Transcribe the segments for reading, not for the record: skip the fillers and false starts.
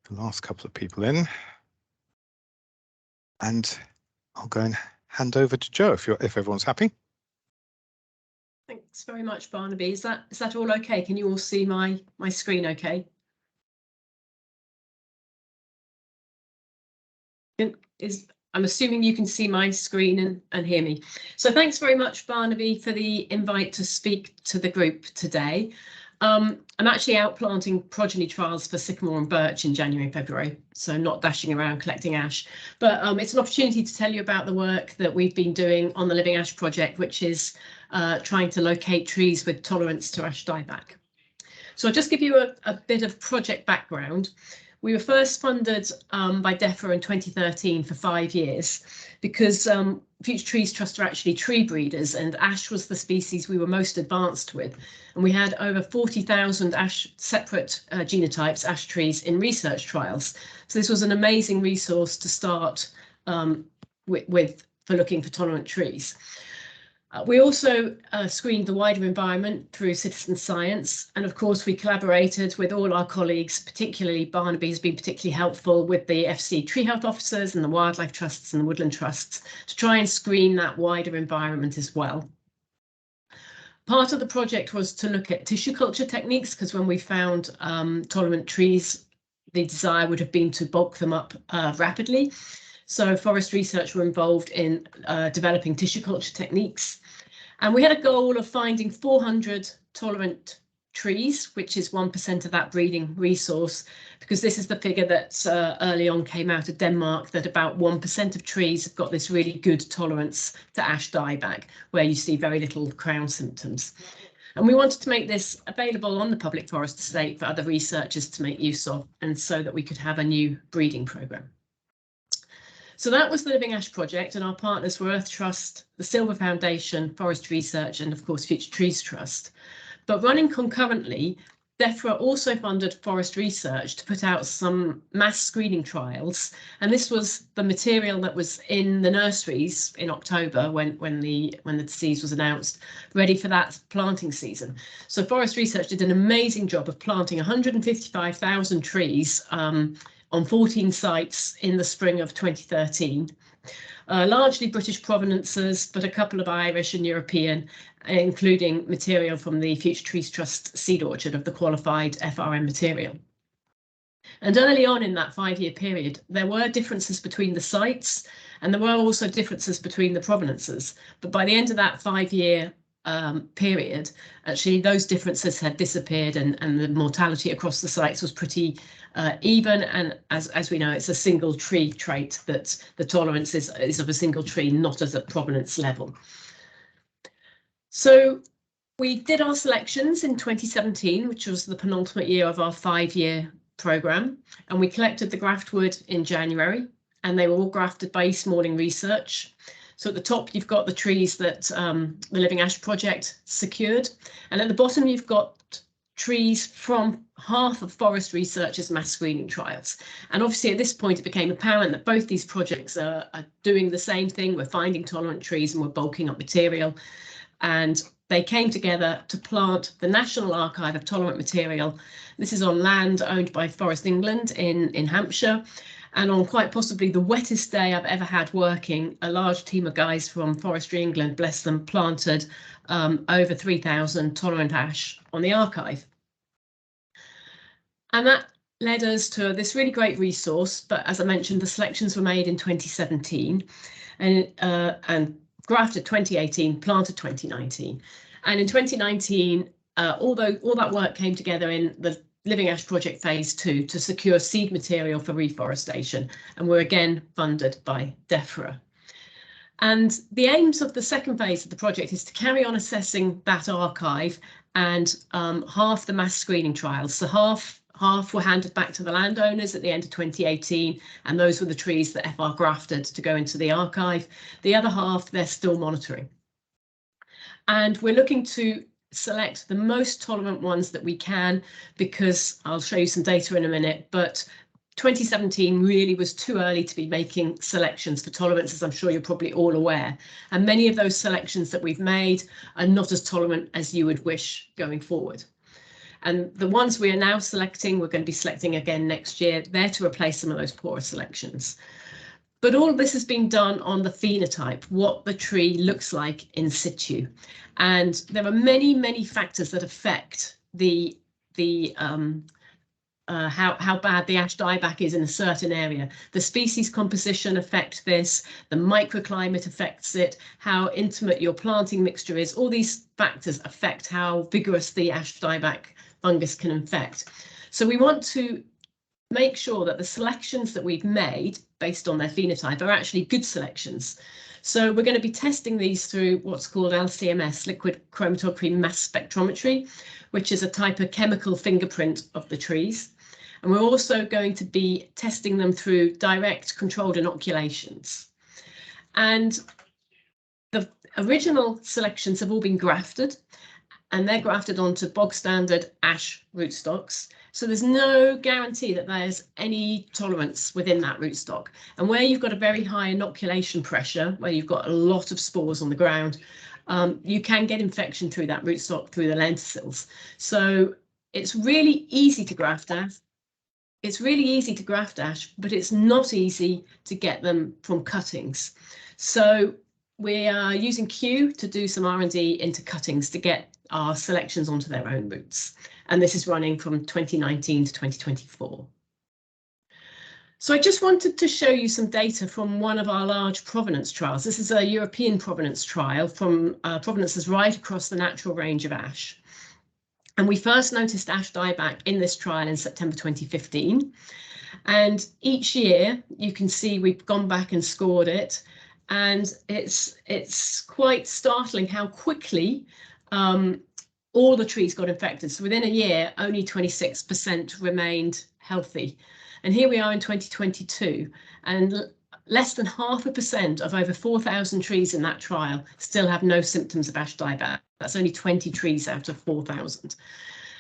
the last couple of people in. And I'll go and hand over to Jo if everyone's happy. Thanks very much, Barnaby. Is that all okay? Can you all see my screen okay? I'm assuming you can see my screen and hear me. So thanks very much, Barnaby, for the invite to speak to the group today. I'm actually out planting progeny trials for sycamore and birch in January and February, so not dashing around collecting ash. But it's an opportunity to tell you about the work that we've been doing on the Living Ash Project, which is trying to locate trees with tolerance to ash dieback. So I'll just give you a bit of project background. We were first funded by DEFRA in 2013 for 5 years because Future Trees Trust are actually tree breeders, and ash was the species we were most advanced with. And we had over 40,000 separate genotypes, ash trees, in research trials. So this was an amazing resource to start with for looking for tolerant trees. We also screened the wider environment through citizen science, and of course we collaborated with all our colleagues, particularly Barnaby has been particularly helpful with the FC tree health officers and the wildlife trusts and the woodland trusts to try and screen that wider environment as well. Part of the project was to look at tissue culture techniques, because when we found tolerant trees, the desire would have been to bulk them up rapidly. So Forest Research were involved in developing tissue culture techniques. And we had a goal of finding 400 tolerant trees, which is 1% of that breeding resource, because this is the figure that early on came out of Denmark, that about 1% of trees have got this really good tolerance to ash dieback, where you see very little crown symptoms. And we wanted to make this available on the public forest estate for other researchers to make use of, and so that we could have a new breeding programme. So that was the Living Ash Project, and our partners were Earth Trust, the Silver Foundation, Forest Research, and of course Future Trees Trust. But running concurrently, DEFRA also funded Forest Research to put out some mass screening trials, and this was the material that was in the nurseries in October when the disease was announced, ready for that planting season. So Forest Research did an amazing job of planting 155,000 trees on 14 sites in the spring of 2013, largely British provenances, but a couple of Irish and European, including material from the Future Trees Trust seed orchard of the qualified FRM material. And early on in that 5-year period, there were differences between the sites, and there were also differences between the provenances. But by the end of that 5-year period, actually those differences had disappeared, and the mortality across the sites was pretty even. And as we know, it's a single tree trait, that the tolerance is of a single tree, not as a provenance level. So we did our selections in 2017, which was the penultimate year of our 5-year programme, and we collected the graftwood in January, and they were all grafted by East Malling Research. So at the top, you've got the trees that the Living Ash Project secured, and at the bottom, you've got trees from half of Forest Research's mass screening trials. And obviously, at this point, it became apparent that both these projects are doing the same thing. We're finding tolerant trees and we're bulking up material. And they came together to plant the National Archive of Tolerant Material. This is on land owned by Forest England in Hampshire. And on quite possibly the wettest day I've ever had working, a large team of guys from Forestry England, bless them, planted over 3,000 tolerant ash on the archive. And that led us to this really great resource. But as I mentioned, the selections were made in 2017 and grafted 2018, planted 2019. And in 2019, all that work came together in the Living Ash Project Phase 2 to secure seed material for reforestation, and we're again funded by DEFRA. And the aims of the second phase of the project is to carry on assessing that archive and half the mass screening trials. So half were handed back to the landowners at the end of 2018, and those were the trees that FR grafted to go into the archive. The other half, they're still monitoring. And we're looking to select the most tolerant ones that we can, because I'll show you some data in a minute, but 2017 really was too early to be making selections for tolerance, as I'm sure you're probably all aware. And many of those selections that we've made are not as tolerant as you would wish going forward. And the ones we are now selecting, we're going to be selecting again next year, they're to replace some of those poorer selections. But all of this has been done on the phenotype, what the tree looks like in situ. And there are many, many factors that affect how bad the ash dieback is in a certain area. The species composition affects this, the microclimate affects it, how intimate your planting mixture is. All these factors affect how vigorous the ash dieback fungus can infect. So we want to make sure that the selections that we've made based on their phenotype are actually good selections. So we're going to be testing these through what's called LCMS, liquid chromatography mass spectrometry, which is a type of chemical fingerprint of the trees. And we're also going to be testing them through direct controlled inoculations. And the original selections have all been grafted, and they're grafted onto bog standard ash rootstocks. So there's no guarantee that there's any tolerance within that rootstock. And where you've got a very high inoculation pressure, where you've got a lot of spores on the ground, you can get infection through that rootstock, through the lenticels. So it's really easy to graft ash. It's really easy to graft ash, but it's not easy to get them from cuttings. So we are using Q to do some R&D into cuttings to get our selections onto their own roots. And this is running from 2019 to 2024. So I just wanted to show you some data from one of our large provenance trials. This is a European provenance trial from provenances right across the natural range of ash. And we first noticed ash dieback in this trial in September 2015. And each year you can see we've gone back and scored it. And it's quite startling how quickly all the trees got infected. So within a year, only 26% remained healthy. And here we are in 2022, and less than 0.5% of over 4,000 trees in that trial still have no symptoms of ash dieback. That's only 20 trees out of 4,000.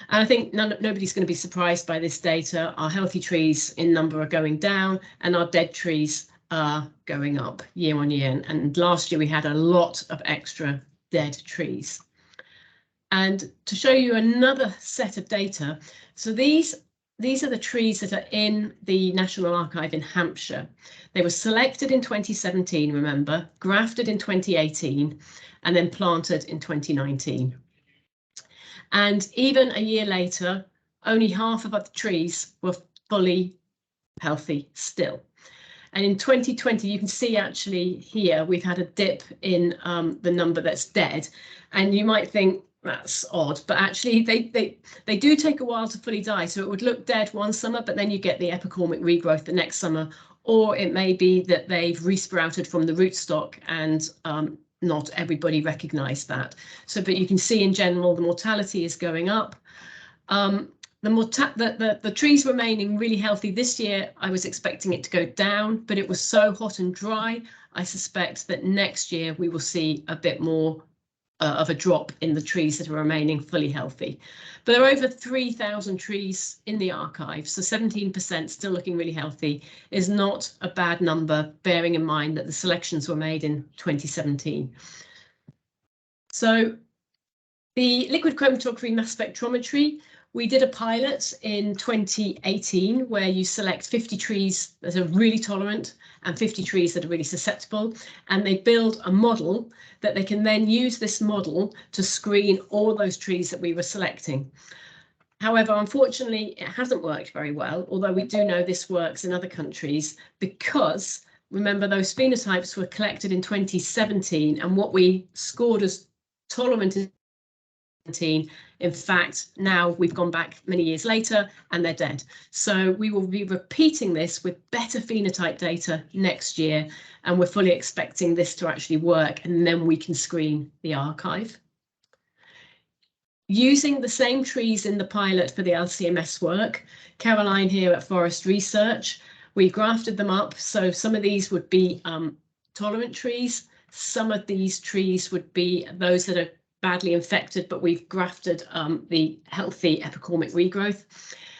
And I think nobody's going to be surprised by this data. Our healthy trees in number are going down, and our dead trees are going up year on year. And last year we had a lot of extra dead trees. And to show you another set of data, so these are the trees that are in the National Archive in Hampshire. They were selected in 2017, remember, grafted in 2018, and then planted in 2019. And even a year later, only half of the trees were fully healthy still. And in 2020, you can see actually here, we've had a dip in the number that's dead. And you might think, that's odd, but actually they do take a while to fully die. So it would look dead one summer, but then you get the epicormic regrowth the next summer, or it may be that they've resprouted from the rootstock and not everybody recognised that. So, but you can see in general, the mortality is going up. The trees remaining really healthy this year, I was expecting it to go down, but it was so hot and dry. I suspect that next year we will see a bit more of a drop in the trees that are remaining fully healthy. But there are over 3,000 trees in the archive, so 17% still looking really healthy is not a bad number, bearing in mind that the selections were made in 2017. So the liquid chromatography mass spectrometry, we did a pilot in 2018 where you select 50 trees that are really tolerant and 50 trees that are really susceptible, and they build a model that they can then use this model to screen all those trees that we were selecting. However, unfortunately, it hasn't worked very well, although we do know this works in other countries, because remember those phenotypes were collected in 2017, and what we scored as tolerant in 2017, in fact, now we've gone back many years later and they're dead. So we will be repeating this with better phenotype data next year, and we're fully expecting this to actually work, and then we can screen the archive. Using the same trees in the pilot for the LCMS work, Caroline here at Forest Research, we grafted them up. So some of these would be tolerant trees. Some of these trees would be those that are badly infected, but we've grafted the healthy epicormic regrowth.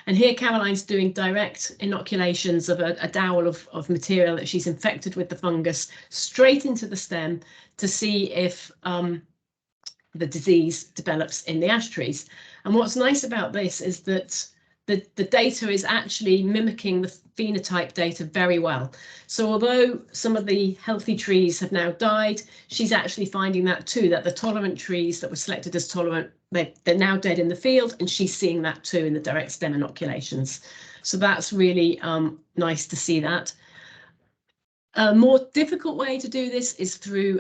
And here Caroline's doing direct inoculations of a dowel of material that she's infected with the fungus straight into the stem to see if the disease develops in the ash trees. And what's nice about this is that the data is actually mimicking the phenotype data very well. So although some of the healthy trees have now died, she's actually finding that too, that the tolerant trees that were selected as tolerant, they're now dead in the field, and she's seeing that too in the direct stem inoculations. So that's really nice to see that. A more difficult way to do this is through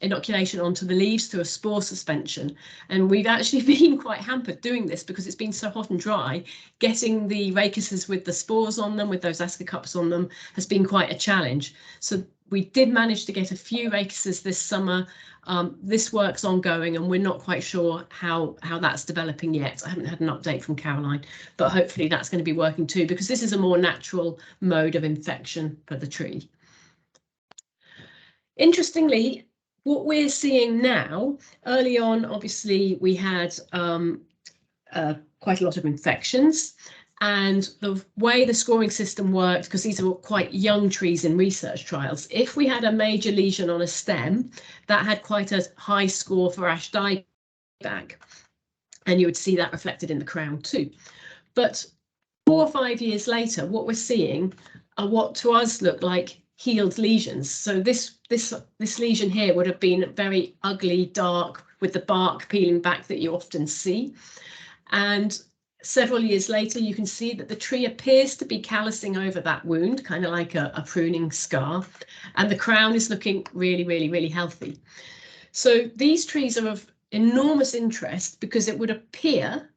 inoculation onto the leaves through a spore suspension. And we've actually been quite hampered doing this because it's been so hot and dry. Getting the rachises with the spores on them, with those ascocups on them, has been quite a challenge. So we did manage to get a few rachises this summer. This work's ongoing and we're not quite sure how that's developing yet. I haven't had an update from Caroline, but hopefully that's going to be working too, because this is a more natural mode of infection for the tree. Interestingly, what we're seeing now, early on, obviously, we had quite a lot of infections, and the way the scoring system worked, because these are quite young trees in research trials, if we had a major lesion on a stem, that had quite a high score for ash dieback, and you would see that reflected in the crown too. But 4 or 5 years later, what we're seeing are what to us look like healed lesions. So this lesion here would have been very ugly, dark, with the bark peeling back that you often see. And several years later, you can see that the tree appears to be callousing over that wound, kind of like a pruning scar, and the crown is looking really, really, really healthy. So these trees are of enormous interest because it would appear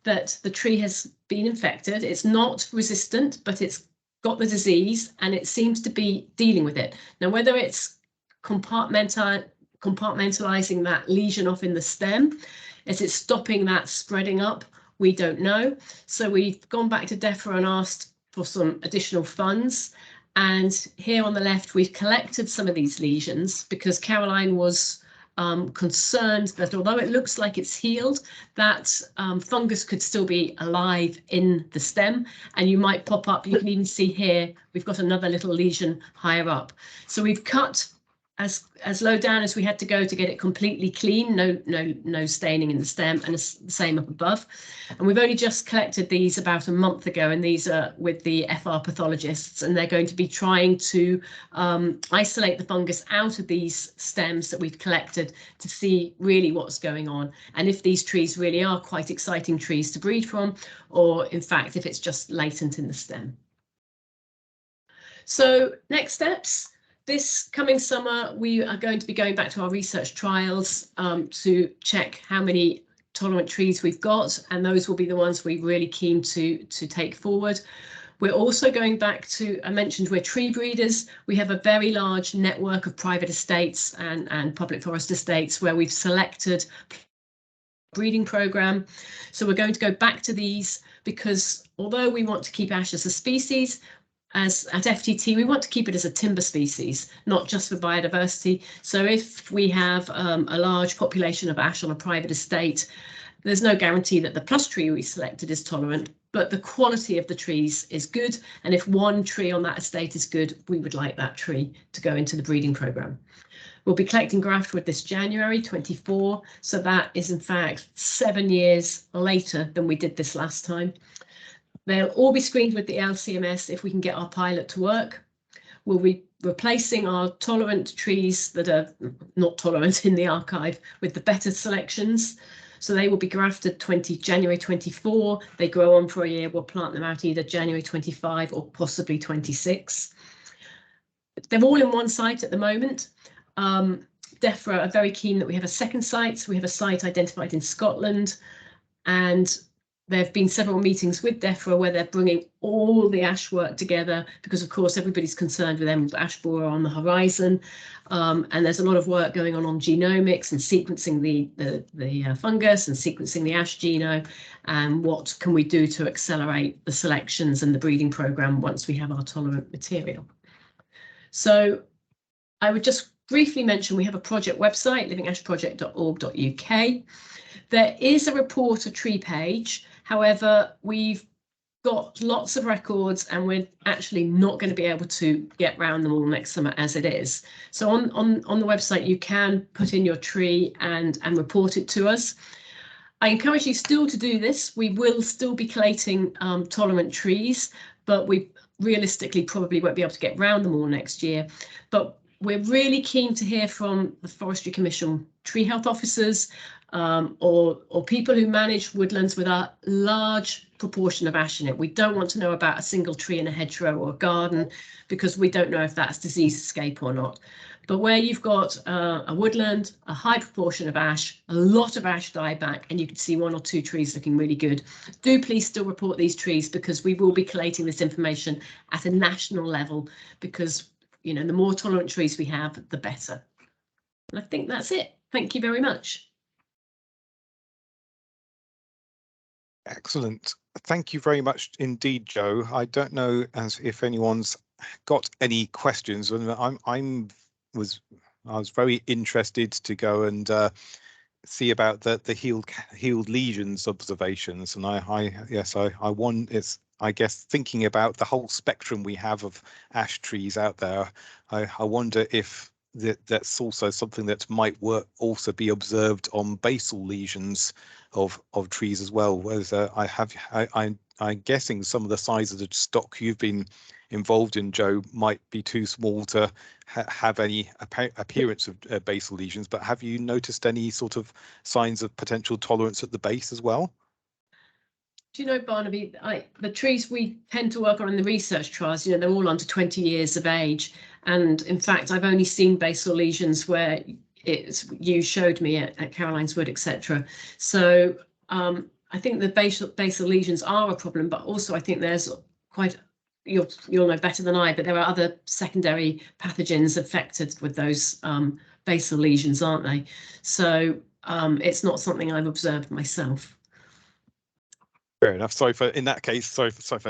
that the tree has been infected. It's not resistant, but it's got the disease and it seems to be dealing with it. Now, whether it's compartmentalizing that lesion off in the stem, is it stopping that spreading up? We don't know. So we've gone back to DEFRA and asked for some additional funds. And here on the left, we've collected some of these lesions because Caroline was concerned that although it looks like it's healed, that fungus could still be alive in the stem, and you might pop up. You can even see here, we've got another little lesion higher up. So we've cut as low down as we had to go to get it completely clean, no staining in the stem, and the same up above. And we've only just collected these about a month ago, and these are with the FR pathologists, and they're going to be trying to isolate the fungus out of these stems that we've collected to see really what's going on, and if these trees really are quite exciting trees to breed from, or in fact if it's just latent in the stem. So next steps. This coming summer, we are going to be going back to our research trials to check how many tolerant trees we've got, and those will be the ones we're really keen to take forward. We're also going back to, I mentioned we're tree breeders. We have a very large network of private estates and public forest estates where we've selected breeding program. So we're going to go back to these because although we want to keep ash as a species, as at FTT, we want to keep it as a timber species, not just for biodiversity. So if we have a large population of ash on a private estate, there's no guarantee that the plus tree we selected is tolerant, but the quality of the trees is good. And if one tree on that estate is good, we would like that tree to go into the breeding program. We'll be collecting graftwood this January 24. So that is in fact 7 years later than we did this last time. They'll all be screened with the LCMS if we can get our pilot to work. We'll be replacing our tolerant trees that are not tolerant in the archive with the better selections. So they will be grafted January 24. They grow on for a year. We'll plant them out either January 25 or possibly 26. They're all in one site at the moment. DEFRA are very keen that we have a second site. So we have a site identified in Scotland, and there have been several meetings with DEFRA where they're bringing all the ash work together because, of course, everybody's concerned with emerald ash borer on the horizon. And there's a lot of work going on genomics and sequencing the fungus and sequencing the ash genome. And what can we do to accelerate the selections and the breeding program once we have our tolerant material? So I would just briefly mention we have a project website, livingashproject.org.uk. There is a report a tree page. However, we've got lots of records and we're actually not going to be able to get round them all next summer as it is. So on the website, you can put in your tree and report it to us. I encourage you still to do this. We will still be collating tolerant trees, but we realistically probably won't be able to get round them all next year. But we're really keen to hear from the Forestry Commission tree health officers or people who manage woodlands with a large proportion of ash in it. We don't want to know about a single tree in a hedgerow or a garden because we don't know if that's disease escape or not. But where you've got a woodland, a high proportion of ash, a lot of ash dieback, and you can see 1 or 2 trees looking really good, do please still report these trees, because we will be collating this information at a national level, because, you know, the more tolerant trees we have, the better. And I think that's it. Thank you very much. Excellent. Thank you very much indeed, Jo. I don't know as if anyone's got any questions, and I was very interested to go and see about the healed lesions observations, and I guess thinking about the whole spectrum we have of ash trees out there, I wonder if that's also something that might also be observed on basal lesions of trees as well. Whereas I'm guessing some of the size of the stock you've been involved in, Jo, might be too small to have any appearance of basal lesions, but have you noticed any sort of signs of potential tolerance at the base as well? Do you know, Barnaby, the trees we tend to work on in the research trials, you know, they're all under 20 years of age. And in fact, I've only seen basal lesions where you showed me at Caroline's Wood, etc. So I think the basal lesions are a problem, but also I think there's quite, you'll know better than I, but there are other secondary pathogens affected with those basal lesions, aren't they? So it's not something I've observed myself. Fair enough. Sorry for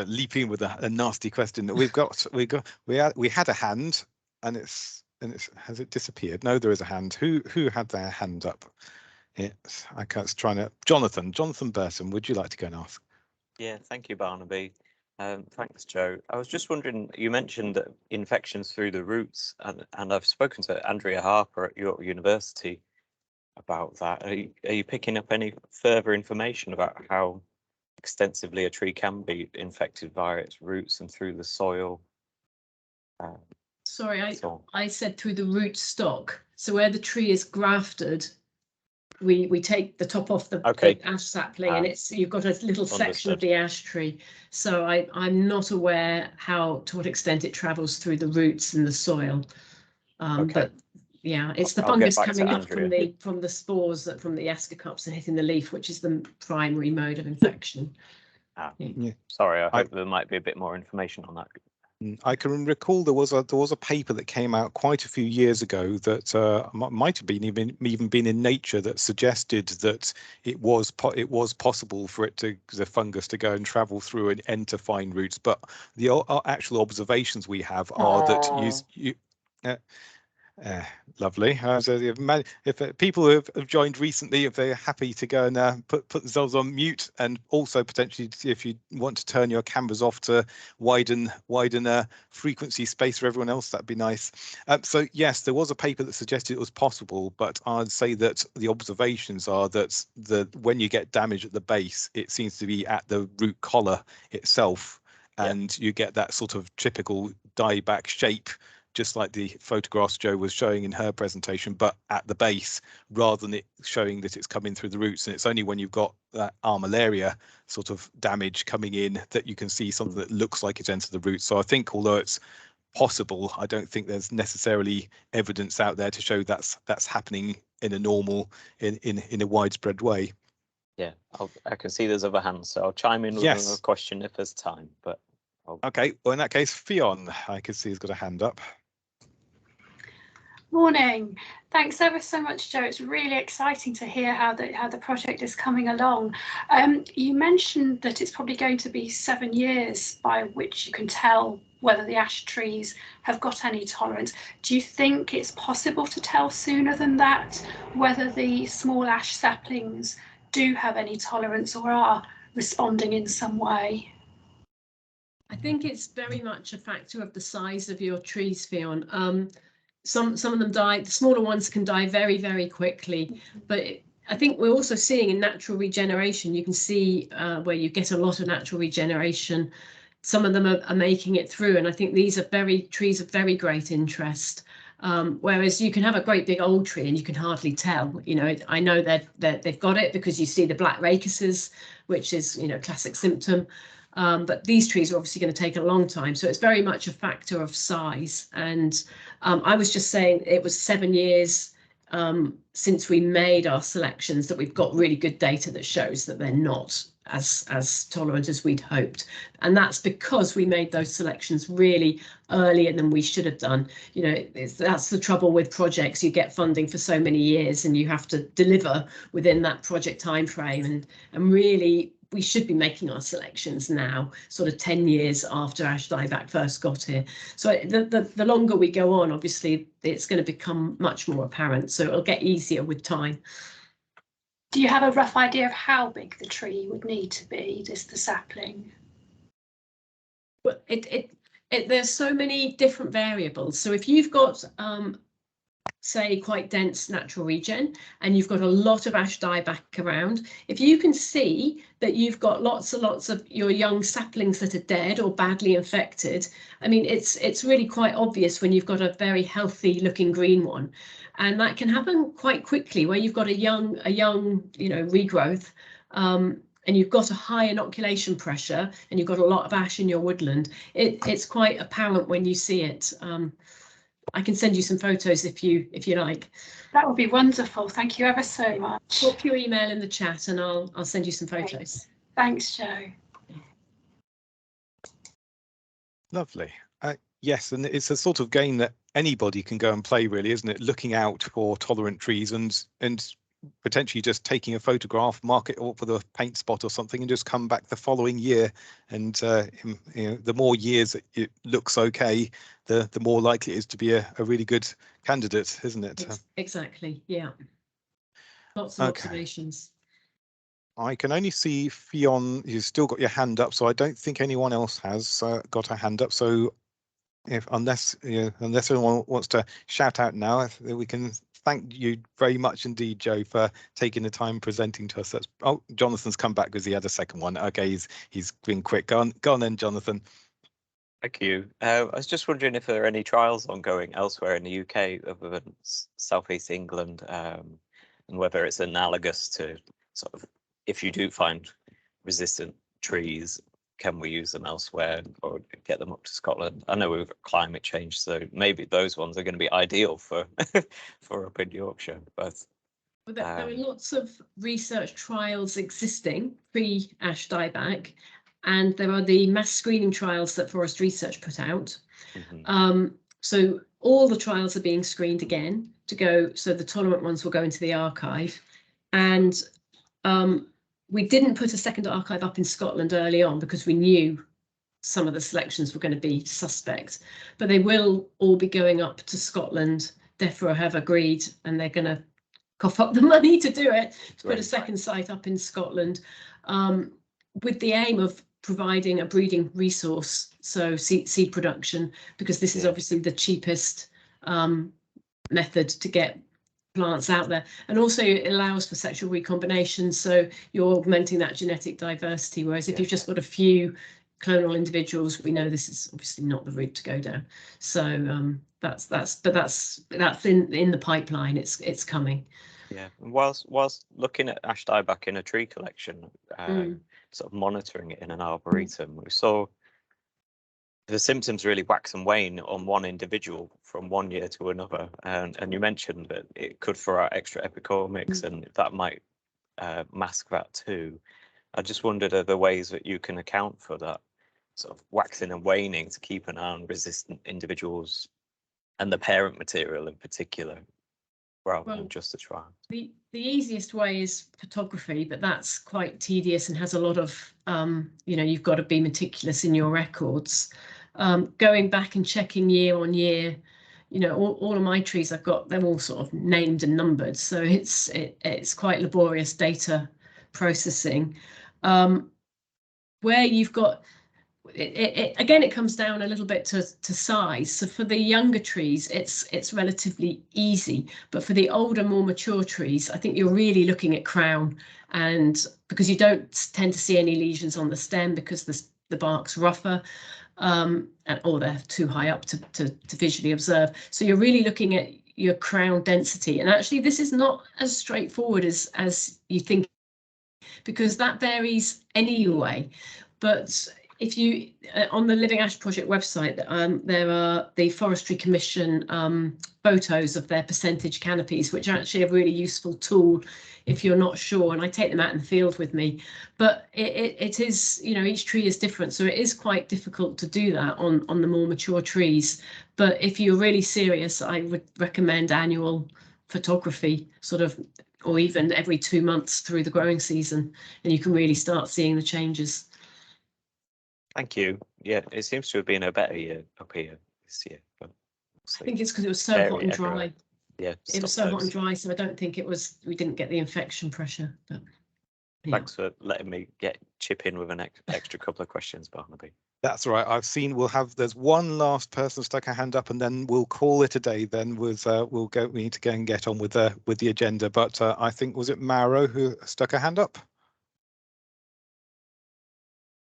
leaping with a nasty question. We had a hand, and has it disappeared? No, there is a hand. Who had their hand up? Jonathan Burton, would you like to go and ask? Yeah, thank you, Barnaby. Thanks, Jo. I was just wondering, you mentioned that infections through the roots, and I've spoken to Andrea Harper at York University about that. Are you picking up any further information about how extensively a tree can be infected via its roots and through the soil? Sorry, I said through the root stock. So where the tree is grafted, we take the top off the ash sapling, and you've got a little section of the ash tree. So I'm not aware to what extent it travels through the roots in the soil. But yeah, it's the fungus coming up from the spores from the ascocarps and hitting the leaf, which is the primary mode of infection. Yeah. Sorry, I hope there might be a bit more information on that. I can recall there was a paper that came out quite a few years ago that might have been even been in Nature, that suggested that it was possible for the fungus to go and travel through and enter fine roots, but the actual observations we have are that lovely. So if people who have joined recently, if they're happy to go and put themselves on mute, and also potentially if you want to turn your cameras off to widen frequency space for everyone else, that'd be nice. So yes, there was a paper that suggested it was possible, but I'd say that the observations are that when you get damage at the base, it seems to be at the root collar itself, and you get that sort of typical dieback shape, just like the photographs Jo was showing in her presentation, but at the base, rather than it showing that it's coming through the roots. And it's only when you've got that armillaria sort of damage coming in that you can see something that looks like it's entered the roots. So I think, although it's possible, I don't think there's necessarily evidence out there to show that's happening in a normal, in a widespread way. Yeah, I can see there's other hands, so I'll chime in with another question if there's time. But okay, well, in that case, Fionn, I can see, has got a hand up. Morning. Thanks ever so much, Jo. It's really exciting to hear how the project is coming along. You mentioned that it's probably going to be 7 years by which you can tell whether the ash trees have got any tolerance. Do you think it's possible to tell sooner than that whether the small ash saplings do have any tolerance or are responding in some way? I think it's very much a factor of the size of your trees, Fionn. Some of them die, the smaller ones can die very, very quickly, but I think we're also seeing in natural regeneration, you can see where you get a lot of natural regeneration. Some of them are making it through, and I think these are trees of very great interest. Whereas you can have a great big old tree and you can hardly tell. You know, I know that they've got it because you see the black rachises, which is, you know, classic symptom. But these trees are obviously going to take a long time, so it's very much a factor of size. And I was just saying it was 7 years since we made our selections that we've got really good data that shows that they're not as tolerant as we'd hoped, and that's because we made those selections really earlier than we should have done. You know, that's the trouble with projects. You get funding for so many years and you have to deliver within that project time frame, and really we should be making our selections now, sort of 10 years after ash dieback first got here. So the longer we go on, obviously it's going to become much more apparent, so it'll get easier with time. Do you have a rough idea of how big the tree would need to be, just the sapling? Well, there's so many different variables. So if you've got say quite dense natural regen and you've got a lot of ash dieback around, if you can see that you've got lots and lots of your young saplings that are dead or badly infected, I mean, it's really quite obvious when you've got a very healthy looking green one, and that can happen quite quickly where you've got a young you know, regrowth, and you've got a high inoculation pressure and you've got a lot of ash in your woodland. It's quite apparent when you see it. I can send you some photos if you like. That would be wonderful. Thank you ever so much. Pop your email in the chat and I'll send you some photos. Thanks, Jo. Lovely. Yes, and it's a sort of game that anybody can go and play, really, isn't it? Looking out for tolerant trees and potentially just taking a photograph, mark it up with a paint spot or something, and just come back the following year. And you know, the more years it looks okay, the more likely it is to be a really good candidate, isn't it? Exactly. Yeah. Lots of observations. I can only see Fionn. You've still got your hand up, so I don't think anyone else has got a hand up. So unless anyone wants to shout out now, we can thank you very much indeed, Jo, for taking the time presenting to us. Oh, Jonathan's come back because he had a second one. Okay, he's been quick. Go on then, Jonathan. Thank you. I was just wondering if there are any trials ongoing elsewhere in the UK other than Southeast England, and whether it's analogous to sort of, if you do find resistant trees, can we use them elsewhere or get them up to Scotland? I know we've got climate change, so maybe those ones are going to be ideal for for up in Yorkshire. But there are lots of research trials existing pre-ash dieback, and there are the mass screening trials that Forest Research put out. So all the trials are being screened again to go, so the tolerant ones will go into the archive. And we didn't put a second archive up in Scotland early on because we knew some of the selections were going to be suspect, but they will all be going up to Scotland. DEFRA have agreed, and they're going to cough up the money to do it, to put a second site up in Scotland, with the aim of providing a breeding resource, so seed production, because this is obviously the cheapest method to get plants out there, and also it allows for sexual recombination, so you're augmenting that genetic diversity, whereas if you've just got a few clonal individuals, we know this is obviously not the route to go down. So that's in the pipeline. It's coming. Yeah, whilst looking at ash dieback in a tree collection, sort of monitoring it in an arboretum, we saw the symptoms really wax and wane on one individual from 1 year to another, and you mentioned that it could throw out extra epicorimics, and that might mask that too. I just wondered, are there ways that you can account for that sort of waxing and waning to keep an eye on resistant individuals and the parent material in particular, rather than just the trial? The easiest way is photography, but that's quite tedious and has a lot of you've got to be meticulous in your records. Going back and checking year on year, all of my trees I've got, they're all sort of named and numbered, so it's quite laborious data processing. Where again, it comes down a little bit to size. So for the younger trees, it's relatively easy, but for the older, more mature trees, I think you're really looking at crown, and because you don't tend to see any lesions on the stem because the bark's rougher, or they're too high up to visually observe. So you're really looking at your crown density, and actually this is not as straightforward as you think, because that varies anyway. But if you, on the Living Ash Project website, there are the Forestry Commission photos of their percentage canopies, which are actually a really useful tool if you're not sure, and I take them out in the field with me. But it is, you know, each tree is different, so it is quite difficult to do that on the more mature trees. But if you're really serious, I would recommend annual photography, sort of, or even every 2 months through the growing season, and you can really start seeing the changes. Thank you. Yeah, it seems to have been a better year up here this year. But I think it's because it was so hot and dry. Everywhere. Yeah, It was so hot and dry, so I don't think we didn't get the infection pressure. But yeah. Thanks for letting me chip in with an extra couple of questions, Barnaby. That's right. I've seen. There's one last person stuck a hand up, and then we'll call it a day. Then we need to go and get on with the agenda. But I think, was it Mauro who stuck a hand up?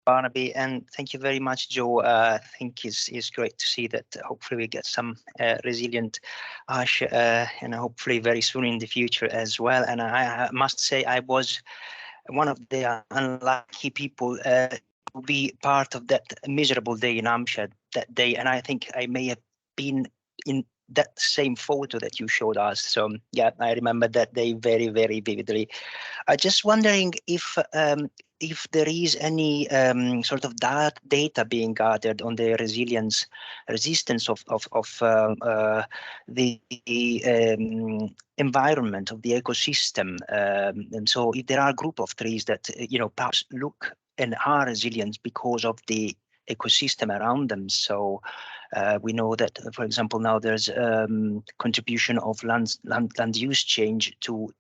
Barnaby, and thank you very much, Joe. I think it's great to see that hopefully we get some resilient ash, and hopefully very soon in the future as well. And I must say I was one of the unlucky people to be part of that miserable day in Hampshire that day, and I think I may have been in that same photo that you showed us. So yeah, I remember that day very, very vividly. I'm just wondering if there is any sort of data being gathered on the resistance of the environment of the ecosystem, and so if there are a group of trees that perhaps look and are resilient because of the ecosystem around them. So we know that, for example, now there's contribution of land use change to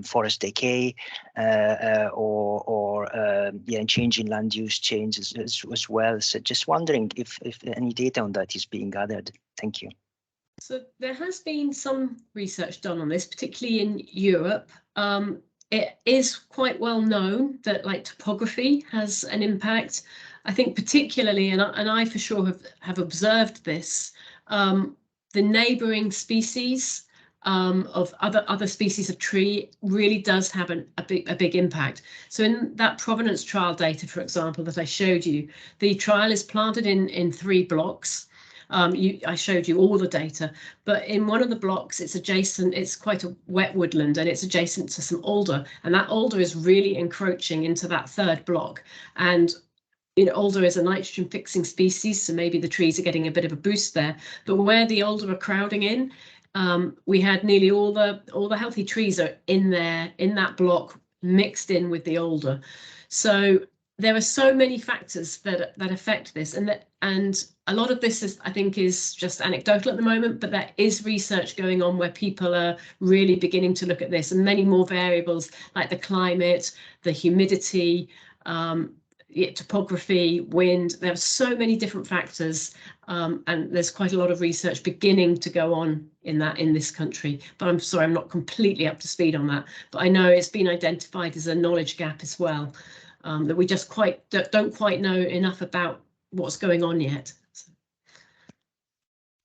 forest decay, or change in land use change as well. So just wondering if any data on that is being gathered. Thank you. So there has been some research done on this, particularly in Europe. It is quite well known that like topography has an impact. I think particularly, and I for sure have observed this, the neighbouring species of other species of tree really does have a big impact. So in that provenance trial data, for example, that I showed you, the trial is planted in 3 blocks. I showed you all the data, but in one of the blocks, it's quite a wet woodland, and it's adjacent to some alder, and that alder is really encroaching into that 3rd block. And alder is a nitrogen fixing species, so maybe the trees are getting a bit of a boost there. But where the alder are crowding in, we had nearly all the healthy trees are in that block mixed in with the alder. So there are so many factors that affect this, and a lot of this I think is just anecdotal at the moment, but there is research going on where people are really beginning to look at this, and many more variables like the climate, the humidity, topography, wind. There are so many different factors, and there's quite a lot of research beginning to go on in this country. But I'm sorry, I'm not completely up to speed on that, but I know it's been identified as a knowledge gap as well. That we just don't quite know enough about what's going on yet. So,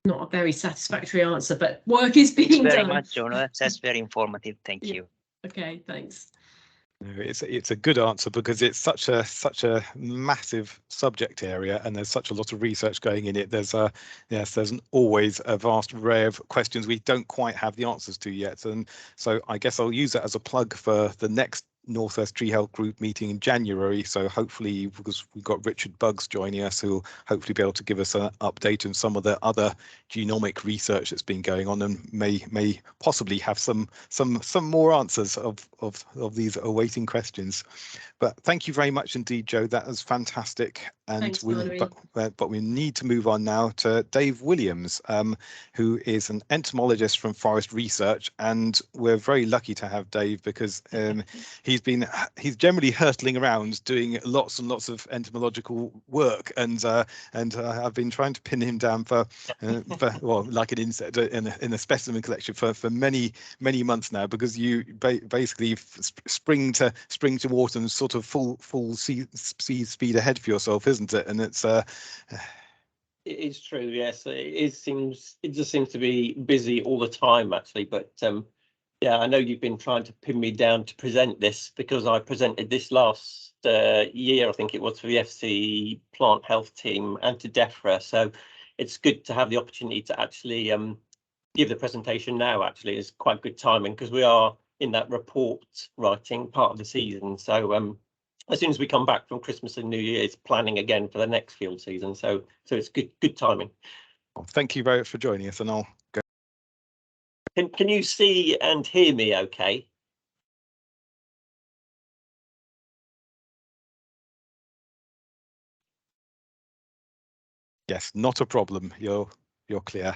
not a very satisfactory answer, but work is being done. Very much, Jonah. That's very informative. Thank you. Okay, thanks. It's a good answer because it's such a massive subject area, and there's such a lot of research going in it. There's always a vast array of questions we don't quite have the answers to yet, and so I guess I'll use that as a plug for the next North West Tree Health Group meeting in January. So hopefully, because we've got Richard Buggs joining us, who'll hopefully be able to give us an update on some of the other genomic research that's been going on, and may possibly have some more answers of these awaiting questions. But thank you very much indeed, Joe. That was fantastic. And Thanks, Barnaby. but we need to move on now to Dave Williams, who is an entomologist from Forest Research, and we're very lucky to have Dave because he's generally hurtling around doing lots and lots of entomological work, and I've been trying to pin him down for well, like an insect in a specimen collection for many months now, because you basically spring to autumn, sort of full speed ahead for yourself, isn't it? And it's it is true, yes. It just seems to be busy all the time, actually. But yeah, I know you've been trying to pin me down to present this, because I presented this last year, I think it was, for the FC plant health team and to DEFRA. So it's good to have the opportunity to actually give the presentation now. Actually, is quite good timing, because we are in that report writing part of the season. So as soon as we come back from Christmas and New Year's, planning again for the next field season. So it's good timing. well, thank you very much for joining us, and I'll go. Can you see and hear me okay? Yes, not a problem. You're clear.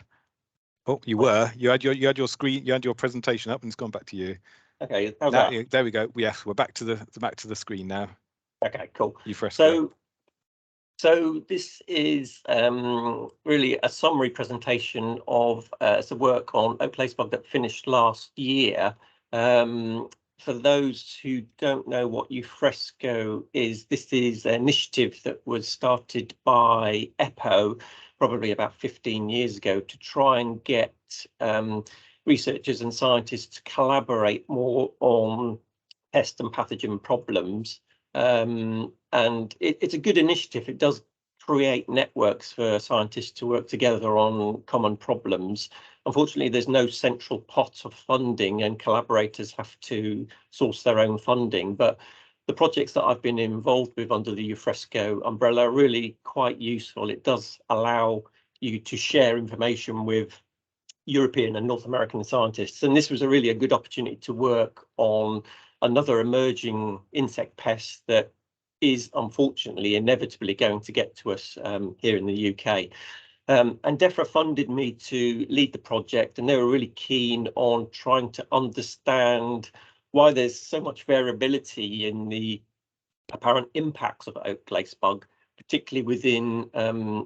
Oh, you had your screen, you had your presentation up, and it's gone back to you. Okay, there we go. Yes, we're back to the screen now. Okay, cool. You first. So this is really a summary presentation of some work on oak lacebug that finished last year. For those who don't know what Eufresco is, this is an initiative that was started by EPO probably about 15 years ago to try and get researchers and scientists to collaborate more on pest and pathogen problems. And it's a good initiative. It does create networks for scientists to work together on common problems. Unfortunately, there's no central pot of funding, and collaborators have to source their own funding. But the projects that I've been involved with under the Eufresco umbrella are really quite useful. It does allow you to share information with European and North American scientists. And this was really a good opportunity to work on another emerging insect pest that is unfortunately inevitably going to get to us here in the UK. And DEFRA funded me to lead the project, and they were really keen on trying to understand why there's so much variability in the apparent impacts of oak lacebug, particularly within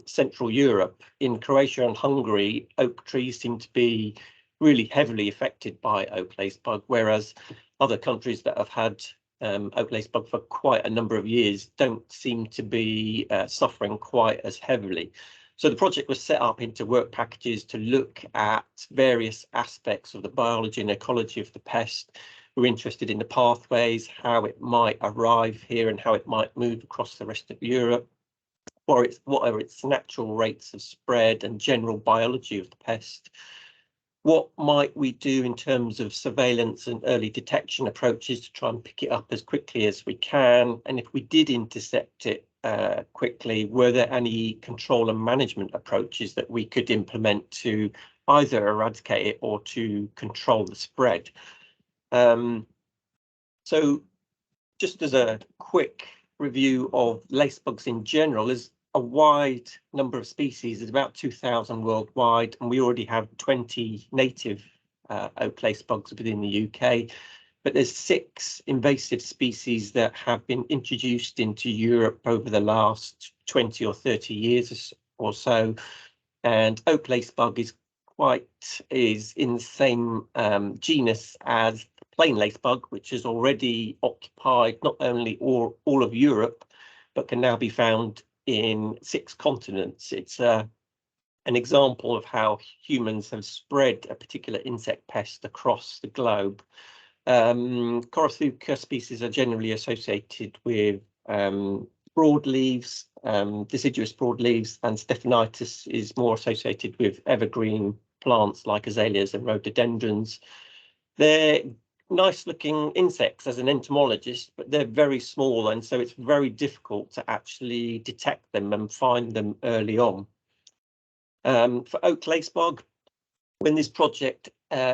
Central Europe. In Croatia and Hungary, oak trees seem to be really heavily affected by oak lacebug, whereas other countries that have had oak lacebug for quite a number of years don't seem to be suffering quite as heavily. So the project was set up into work packages to look at various aspects of the biology and ecology of the pest. We're interested in the pathways, how it might arrive here and how it might move across the rest of Europe, what are its natural rates of spread and general biology of the pest. What might we do in terms of surveillance and early detection approaches to try and pick it up as quickly as we can? And if we did intercept it quickly, were there any control and management approaches that we could implement to either eradicate it or to control the spread? So just as a quick review of lacebugs in general, there's a wide number of species. There's about 2,000 worldwide, and we already have 20 native oak lacebugs within the UK. But there's 6 invasive species that have been introduced into Europe over the last 20 or 30 years or so. And oak lacebug is in the same genus as plain lacebug, which has already occupied not only all of Europe, but can now be found in 6 continents. It's an example of how humans have spread a particular insect pest across the globe. Corythuca species are generally associated with broadleaves, deciduous broadleaves, and Stephanitis is more associated with evergreen plants like azaleas and rhododendrons. They're nice looking insects as an entomologist, but they're very small, and so it's very difficult to actually detect them and find them early on. For oak lacebug, when this project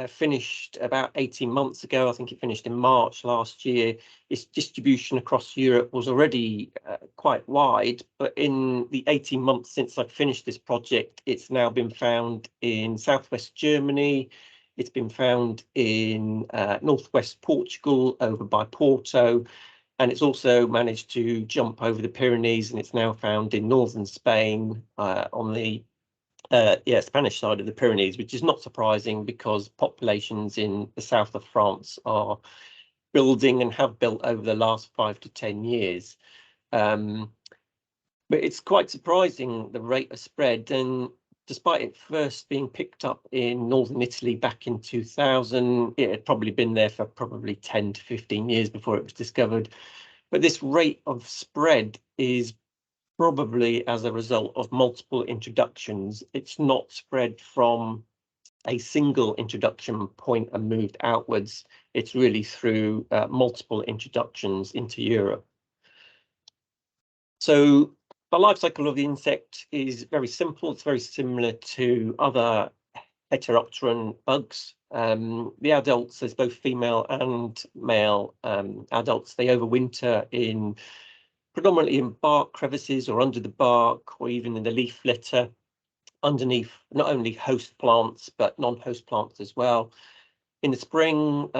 finished about 18 months ago. I think it finished in March last year. Its distribution across Europe was already quite wide, but in the 18 months since I finished this project, it's now been found in southwest Germany. It's been found in northwest Portugal over by Porto, and it's also managed to jump over the Pyrenees, and it's now found in northern Spain on the Spanish side of the Pyrenees, which is not surprising because populations in the south of France are building and have built over the last 5 to 10 years. But it's quite surprising, the rate of spread. And despite it first being picked up in northern Italy back in 2000, it had probably been there for probably 10 to 15 years before it was discovered. But this rate of spread is probably as a result of multiple introductions. It's not spread from a single introduction point and moved outwards. It's really through multiple introductions into Europe. So the life cycle of the insect is very simple. It's very similar to other Heteropteran bugs. The adults, there's both female and male adults. They overwinter predominantly in bark crevices or under the bark, or even in the leaf litter, underneath not only host plants but non-host plants as well. In the spring,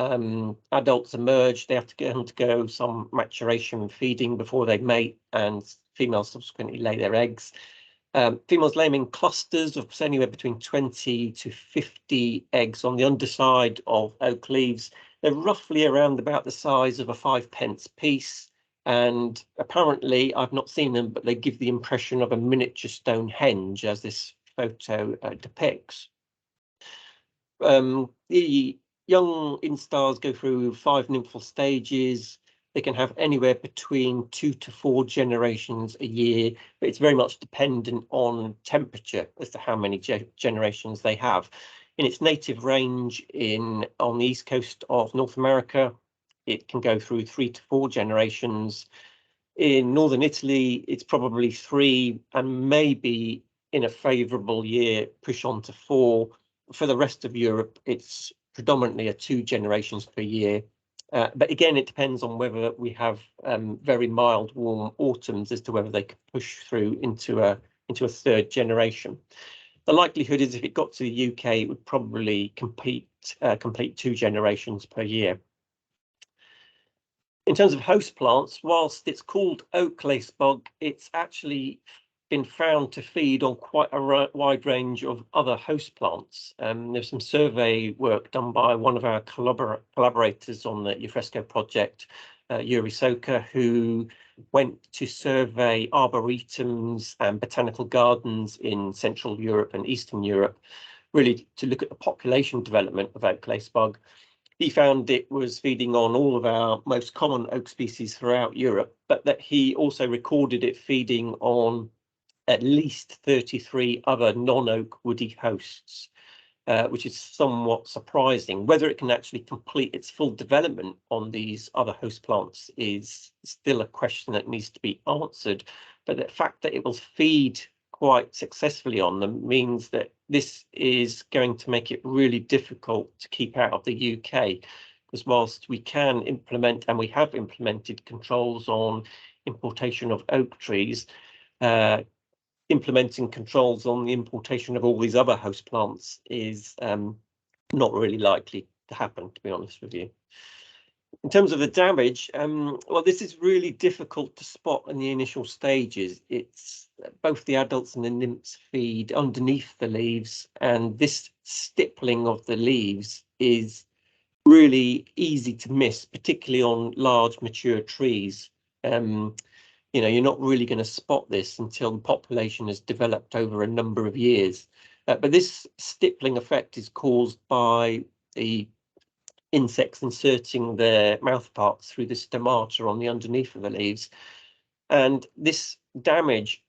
adults emerge. They have to undergo some maturation feeding before they mate, and females subsequently lay their eggs. Females lay them in clusters of anywhere between 20 to 50 eggs on the underside of oak leaves. They're roughly around about the size of a 5p piece. And apparently, I've not seen them, but they give the impression of a miniature Stonehenge, as this photo depicts. The young instars go through 5 nymphal stages. They can have anywhere between 2 to 4 generations a year, but it's very much dependent on temperature as to how many generations they have. In its native range on the east coast of North America, it can go through 3 to 4 generations. In northern Italy, it's probably 3, and maybe in a favourable year push on to 4. For the rest of Europe, it's predominantly a 2 generations per year. But again, it depends on whether we have very mild, warm autumns as to whether they could push through into a 3rd generation. The likelihood is if it got to the UK, it would probably complete 2 generations per year. In terms of host plants, whilst it's called oak lacebug, it's actually been found to feed on quite a wide range of other host plants. There's some survey work done by one of our collaborators on the Eufresco project, Yuri Soka, who went to survey arboretums and botanical gardens in Central Europe and Eastern Europe, really to look at the population development of oak lacebug. He found it was feeding on all of our most common oak species throughout Europe, but that he also recorded it feeding on at least 33 other non-oak woody hosts, which is somewhat surprising. Whether it can actually complete its full development on these other host plants is still a question that needs to be answered. But the fact that it will feed quite successfully on them means that this is going to make it really difficult to keep out of the UK, because whilst we can implement, and we have implemented, controls on importation of oak trees, implementing controls on the importation of all these other host plants is not really likely to happen, to be honest with you. In terms of the damage, well, this is really difficult to spot in the initial stages. It's both the adults and the nymphs feed underneath the leaves, and this stippling of the leaves is really easy to miss, particularly on large mature trees. You know, you're not really going to spot this until the population has developed over a number of years. But this stippling effect is caused by the insects inserting their mouth parts through the stomata on the underneath of the leaves. And this damage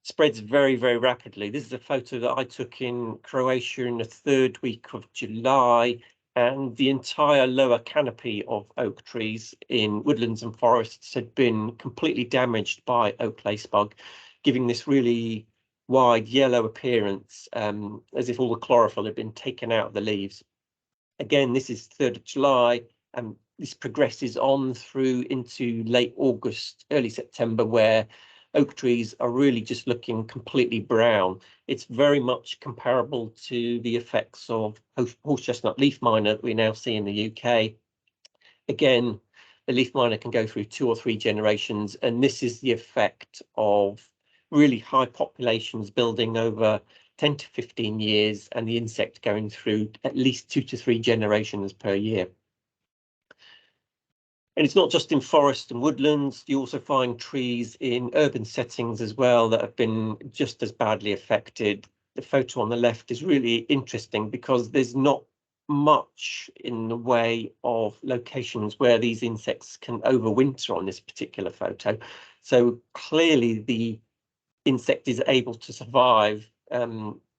spreads very, very rapidly. This is a photo that I took in Croatia in the 3rd week of July, and the entire lower canopy of oak trees in woodlands and forests had been completely damaged by oak lacebug, giving this really wide yellow appearance, as if all the chlorophyll had been taken out of the leaves. Again, this is 3rd of July, and this progresses on through into late August, early September, where oak trees are really just looking completely brown. It's very much comparable to the effects of horse chestnut leaf miner that we now see in the UK. Again, the leaf miner can go through 2 or 3 generations, and this is the effect of really high populations building over 10 to 15 years, and the insect going through at least 2 to 3 generations per year. And it's not just in forests and woodlands, you also find trees in urban settings as well that have been just as badly affected. The photo on the left is really interesting because there's not much in the way of locations where these insects can overwinter on this particular photo. So clearly the insect is able to survive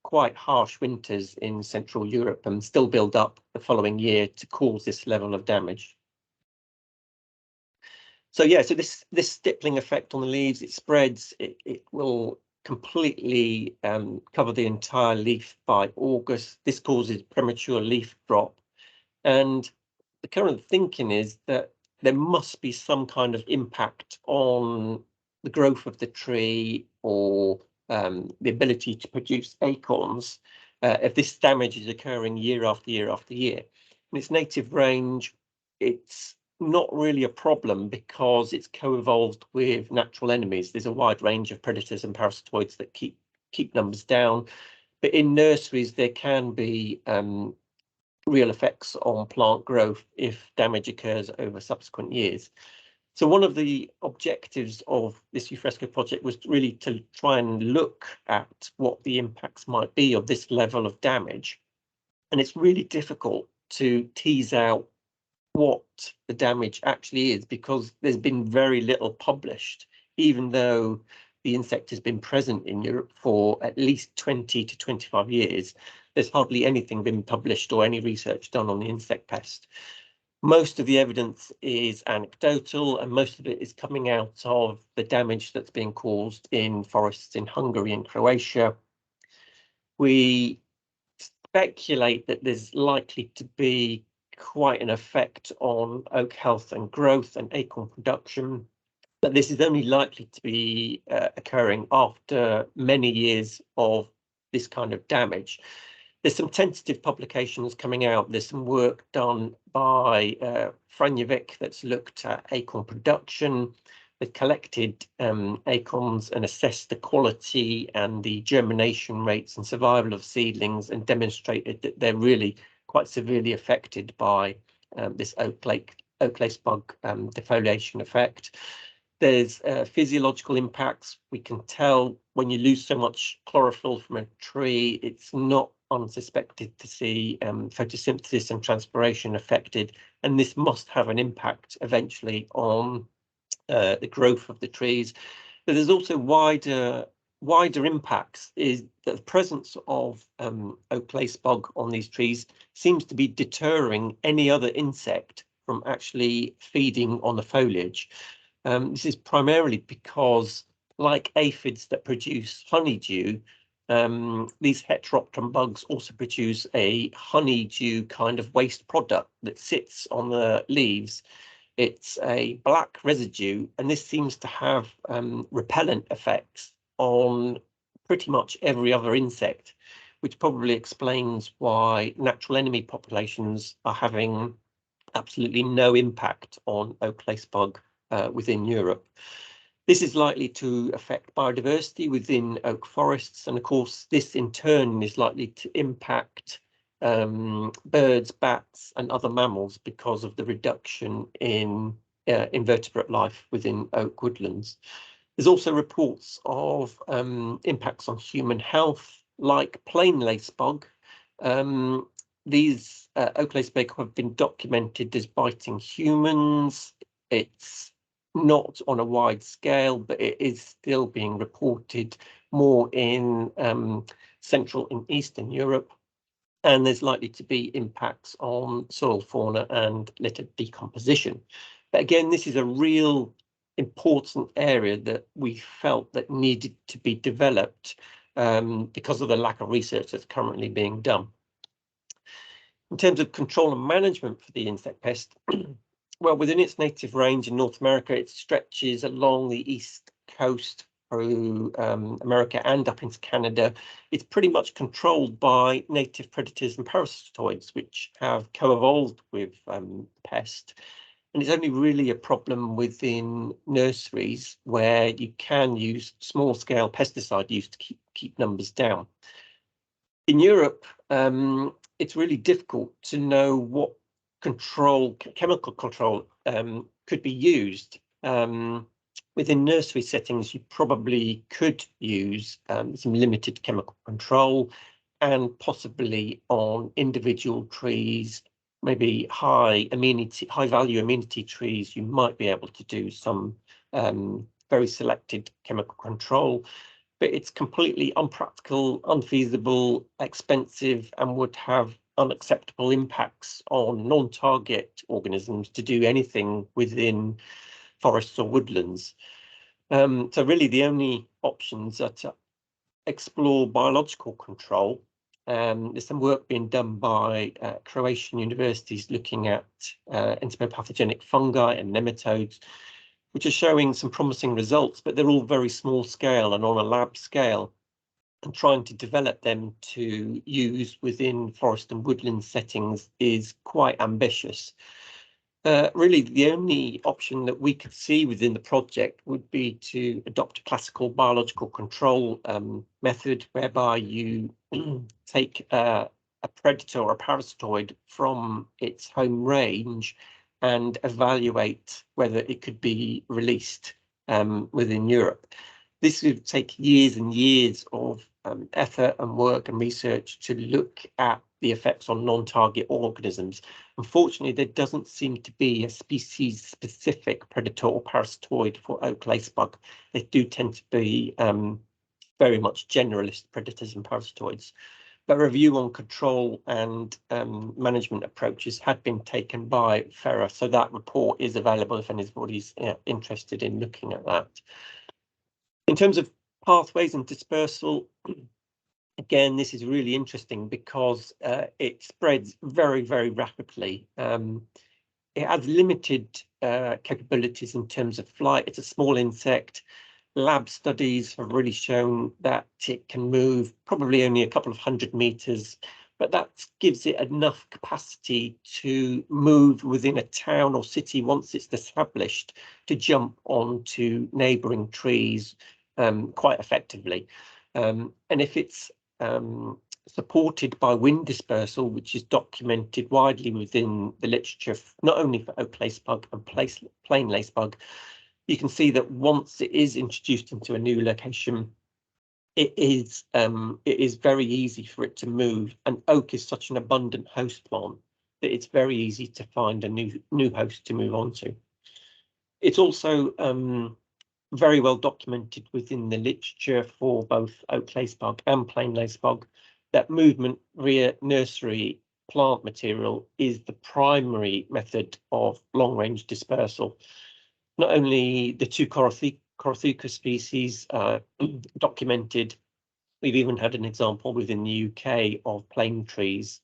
quite harsh winters in Central Europe and still build up the following year to cause this level of damage. So yeah, so this stippling effect on the leaves, it spreads, it will completely cover the entire leaf by August. This causes premature leaf drop. And the current thinking is that there must be some kind of impact on the growth of the tree or the ability to produce acorns if this damage is occurring year after year after year. In its native range, it's not really a problem because it's co-evolved with natural enemies. There's a wide range of predators and parasitoids that keep numbers down. But in nurseries, there can be real effects on plant growth if damage occurs over subsequent years. So one of the objectives of this eufresco project was really to try and look at what the impacts might be of this level of damage. And it's really difficult to tease out what the damage actually is because there's been very little published, even though the insect has been present in Europe for at least 20 to 25 years. There's hardly anything been published or any research done on the insect pest. Most of the evidence is anecdotal, and most of it is coming out of the damage that's being caused in forests in Hungary and Croatia. We speculate that there's likely to be quite an effect on oak health and growth and acorn production, but this is only likely to be occurring after many years of this kind of damage. There's some tentative publications coming out. There's some work done by Franjevic that's looked at acorn production. They've collected acorns and assessed the quality and the germination rates and survival of seedlings and demonstrated that they're really quite severely affected by this oak lace bug defoliation effect. There's physiological impacts. We can tell when you lose so much chlorophyll from a tree, it's not unsuspected to see photosynthesis and transpiration affected, and this must have an impact eventually on the growth of the trees. But there's also wider impacts is that the presence of oak lace bug on these trees seems to be deterring any other insect from actually feeding on the foliage. This is primarily because, like aphids that produce honeydew, these Heteropteran bugs also produce a honeydew kind of waste product that sits on the leaves. It's a black residue, and this seems to have repellent effects on pretty much every other insect, which probably explains why natural enemy populations are having absolutely no impact on oak lace bug within Europe. This is likely to affect biodiversity within oak forests, and of course this in turn is likely to impact birds, bats and other mammals because of the reduction in invertebrate life within oak woodlands. There's also reports of impacts on human health, like plain lace bug. These oak lace bug have been documented as biting humans. It's not on a wide scale, but it is still being reported more in Central and Eastern Europe. And there's likely to be impacts on soil fauna and litter decomposition. But again, this is a real important area that we felt that needed to be developed. because of the lack of research that's currently being done. In terms of control and management for the insect pest, well, within its native range in North America, it stretches along the east coast through America and up into Canada. It's pretty much controlled by native predators and parasitoids, which have co-evolved with pest. And it's only really a problem within nurseries where you can use small-scale pesticide use to keep numbers down. In Europe, it's really difficult to know what chemical control could be used. Within nursery settings, you probably could use some limited chemical control, and possibly on individual trees, maybe high value amenity trees, you might be able to do some very selected chemical control. But it's completely unpractical, unfeasible, expensive, and would have unacceptable impacts on non-target organisms to do anything within forests or woodlands. So really the only options are to explore biological control. There's some work being done by Croatian universities looking at entomopathogenic fungi and nematodes, which are showing some promising results, but they're all very small scale and on a lab scale, and trying to develop them to use within forest and woodland settings is quite ambitious. Really, the only option that we could see within the project would be to adopt a classical biological control method, whereby you take a predator or a parasitoid from its home range and evaluate whether it could be released within Europe. This would take years and years of effort and work and research to look at the effects on non-target organisms. Unfortunately, there doesn't seem to be a species-specific predator or parasitoid for oak lacebug. They do tend to be very much generalist predators and parasitoids. But review on control and management approaches had been taken by FERA, so that report is available if anybody's interested in looking at that. In terms of pathways and dispersal, again, this is really interesting because it spreads very, very rapidly. It has limited capabilities in terms of flight. It's a small insect. Lab studies have really shown that it can move probably only a couple of 100 meters, but that gives it enough capacity to move within a town or city once it's established, to jump onto neighbouring trees quite effectively. And if it's supported by wind dispersal, which is documented widely within the literature, not only for oak lacebug and plain lacebug, you can see that once it is introduced into a new location, it is very easy for it to move. And oak is such an abundant host plant that it's very easy to find a new host to move on to. It's also very well documented within the literature for both oak lacebug and plain lacebug that movement via nursery plant material is the primary method of long-range dispersal. Not only the two Corythuca species documented, we've even had an example within the UK of plane trees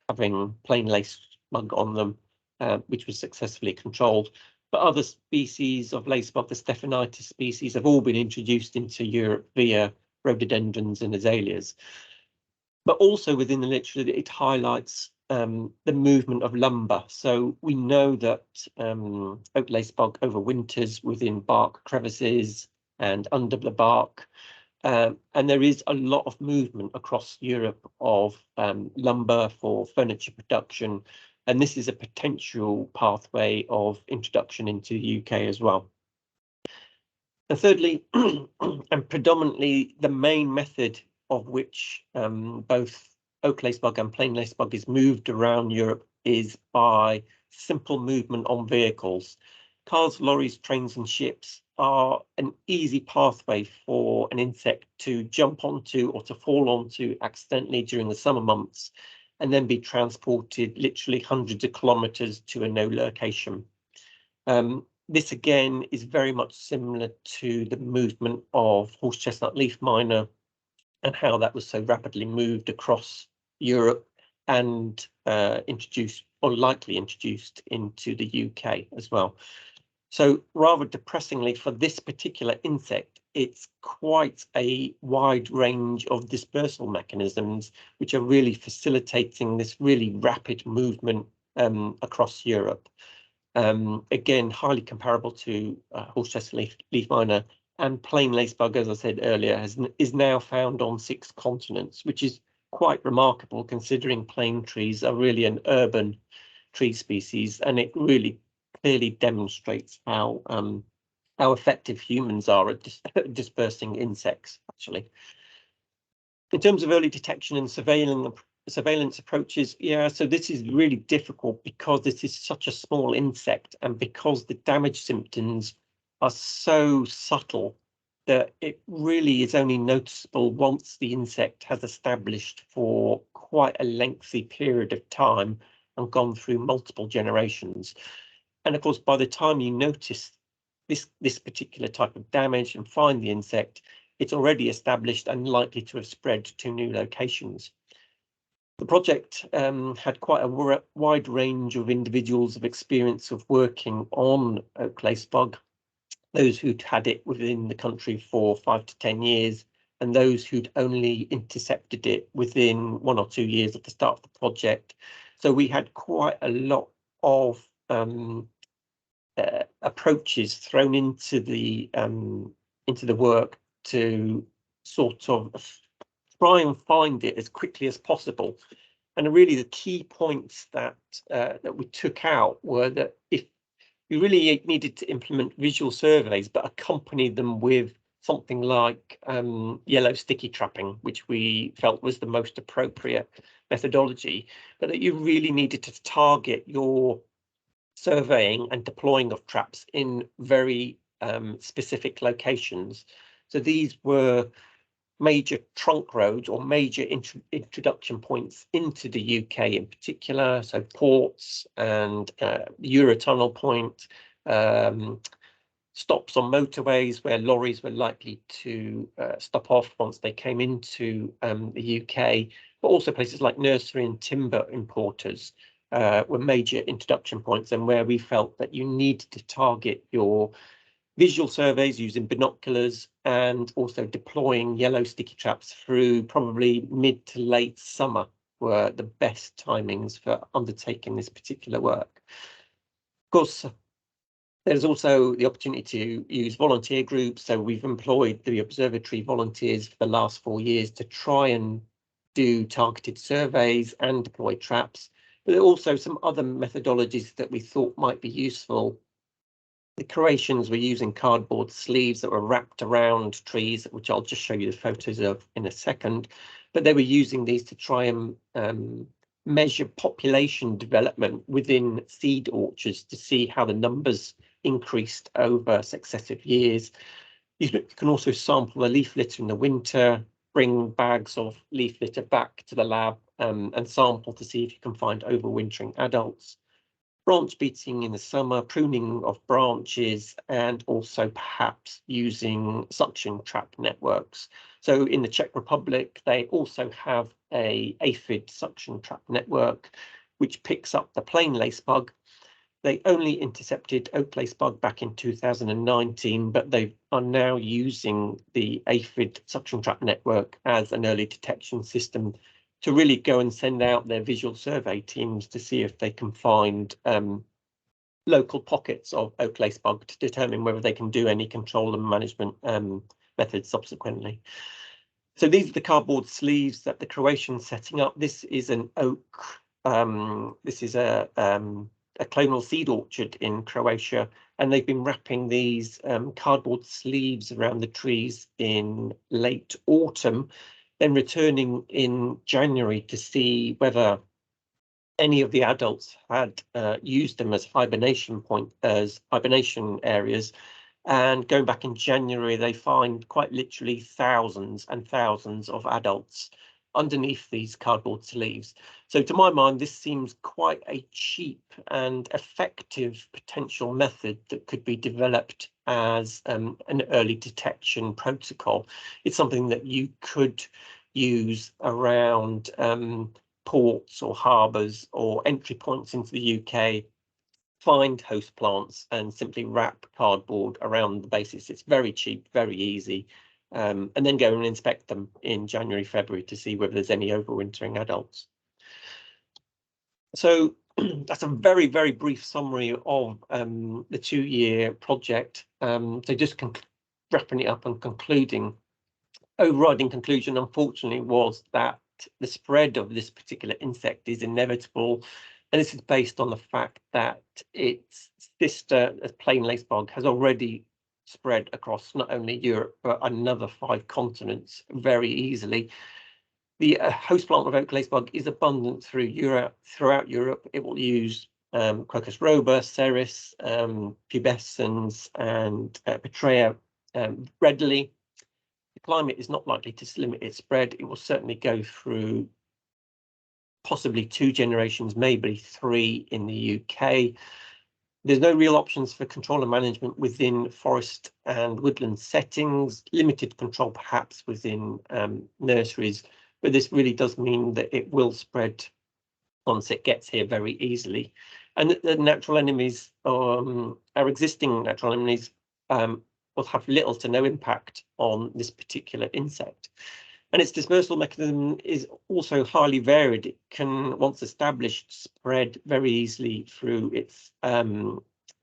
having plain lacebug on them, which was successfully controlled. But other species of lacebug, the Stephanitis species, have all been introduced into Europe via rhododendrons and azaleas. But also within the literature, it highlights the movement of lumber. So we know that oak lacebug overwinters within bark crevices and under the bark. And there is a lot of movement across Europe of lumber for furniture production. And this is a potential pathway of introduction into the UK as well. And thirdly, and predominantly the main method of which both oak lacebug and plain lacebug is moved around Europe is by simple movement on vehicles. Cars, lorries, trains and ships are an easy pathway for an insect to jump onto or to fall onto accidentally during the summer months, and then be transported literally hundreds of kilometers to a no location. This again is very much similar to the movement of horse chestnut leaf miner and how that was so rapidly moved across Europe and introduced, or likely introduced, into the UK as well. So rather depressingly for this particular insect, it's quite a wide range of dispersal mechanisms which are really facilitating this really rapid movement across Europe. Again, highly comparable to horse-chestnut leaf miner, and plain lacebug, as I said earlier, is now found on 6 continents, which is quite remarkable considering plane trees are really an urban tree species, and it really clearly demonstrates how effective humans are at dispersing insects, actually. In terms of early detection and surveillance approaches, yeah, so this is really difficult because this is such a small insect, and because the damage symptoms are so subtle that it really is only noticeable once the insect has established for quite a lengthy period of time and gone through multiple generations. And of course, by the time you notice this particular type of damage and find the insect, it's already established and likely to have spread to new locations. The project had quite a wide range of individuals of experience of working on oak lacebug, those who'd had it within the country for 5 to 10 years, and those who'd only intercepted it within 1 or 2 years at the start of the project. So we had quite a lot of approaches thrown into the work to sort of try and find it as quickly as possible. And really the key points that we took out were that if you really needed to implement visual surveys, but accompany them with something like yellow sticky trapping, which we felt was the most appropriate methodology, but that you really needed to target your surveying and deploying of traps in very specific locations. So these were major trunk roads or major introduction points into the UK in particular, so ports and Eurotunnel point, stops on motorways where lorries were likely to stop off once they came into the UK, but also places like nursery and timber importers were major introduction points, and where we felt that you needed to target your visual surveys using binoculars and also deploying yellow sticky traps through probably mid to late summer were the best timings for undertaking this particular work. Of course, there's also the opportunity to use volunteer groups. So we've employed the observatory volunteers for the last 4 years to try and do targeted surveys and deploy traps. But there are also some other methodologies that we thought might be useful. The Croatians were using cardboard sleeves that were wrapped around trees, which I'll just show you the photos of in a second. But they were using these to try and measure population development within seed orchards to see how the numbers increased over successive years. You can also sample the leaf litter in the winter, bring bags of leaf litter back to the lab and sample to see if you can find overwintering adults. Branch beating in the summer, pruning of branches, and also perhaps using suction trap networks. So in the Czech Republic, they also have a aphid suction trap network, which picks up the plain lacebug. They only intercepted oak lacebug back in 2019, but they are now using the aphid suction trap network as an early detection system to really go and send out their visual survey teams to see if they can find local pockets of oak lacebug to determine whether they can do any control and management methods subsequently. So these are the cardboard sleeves that the Croatians setting up. This is an oak. This is a clonal seed orchard in Croatia, and they've been wrapping these cardboard sleeves around the trees in late autumn, then returning in January to see whether any of the adults had used them as hibernation areas. And going back in January, they find quite literally thousands and thousands of adults underneath these cardboard sleeves. So to my mind, this seems quite a cheap and effective potential method that could be developed as an early detection protocol. It's something that you could use around ports or harbours or entry points into the UK, find host plants and simply wrap cardboard around the bases. It's very cheap, very easy, and then go and inspect them in January, February to see whether there's any overwintering adults. So that's a very, very brief summary of the 2-year project. So just wrapping it up and concluding, overriding conclusion, unfortunately, was that the spread of this particular insect is inevitable. And this is based on the fact that its sister, a plain lacebug, has already spread across not only Europe, but another 5 continents very easily. The host plant of oak lacebug is abundant throughout Europe. It will use Crocus roba, Ceres, pubescens, and Petrea readily. The climate is not likely to limit its spread. It will certainly go through possibly 2 generations, maybe 3 in the UK. There's no real options for control and management within forest and woodland settings, limited control perhaps within nurseries, but this really does mean that it will spread once it gets here very easily. And the natural enemies, our existing natural enemies, will have little to no impact on this particular insect. And its dispersal mechanism is also highly varied. It can, once established, spread very easily through its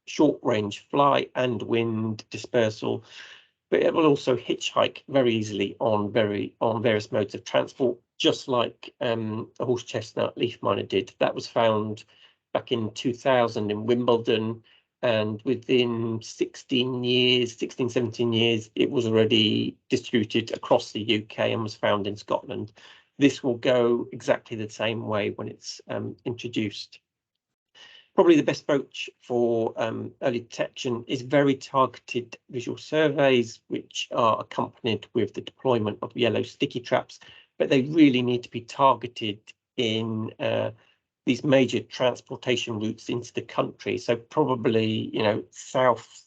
short-range fly and wind dispersal, but it will also hitchhike very easily on various modes of transport, just like a horse chestnut leaf miner did. That was found back in 2000 in Wimbledon, and within 16, 17 years, it was already distributed across the UK and was found in Scotland. This will go exactly the same way when it's introduced. Probably the best approach for early detection is very targeted visual surveys, which are accompanied with the deployment of yellow sticky traps, but they really need to be targeted in these major transportation routes into the country. So probably, south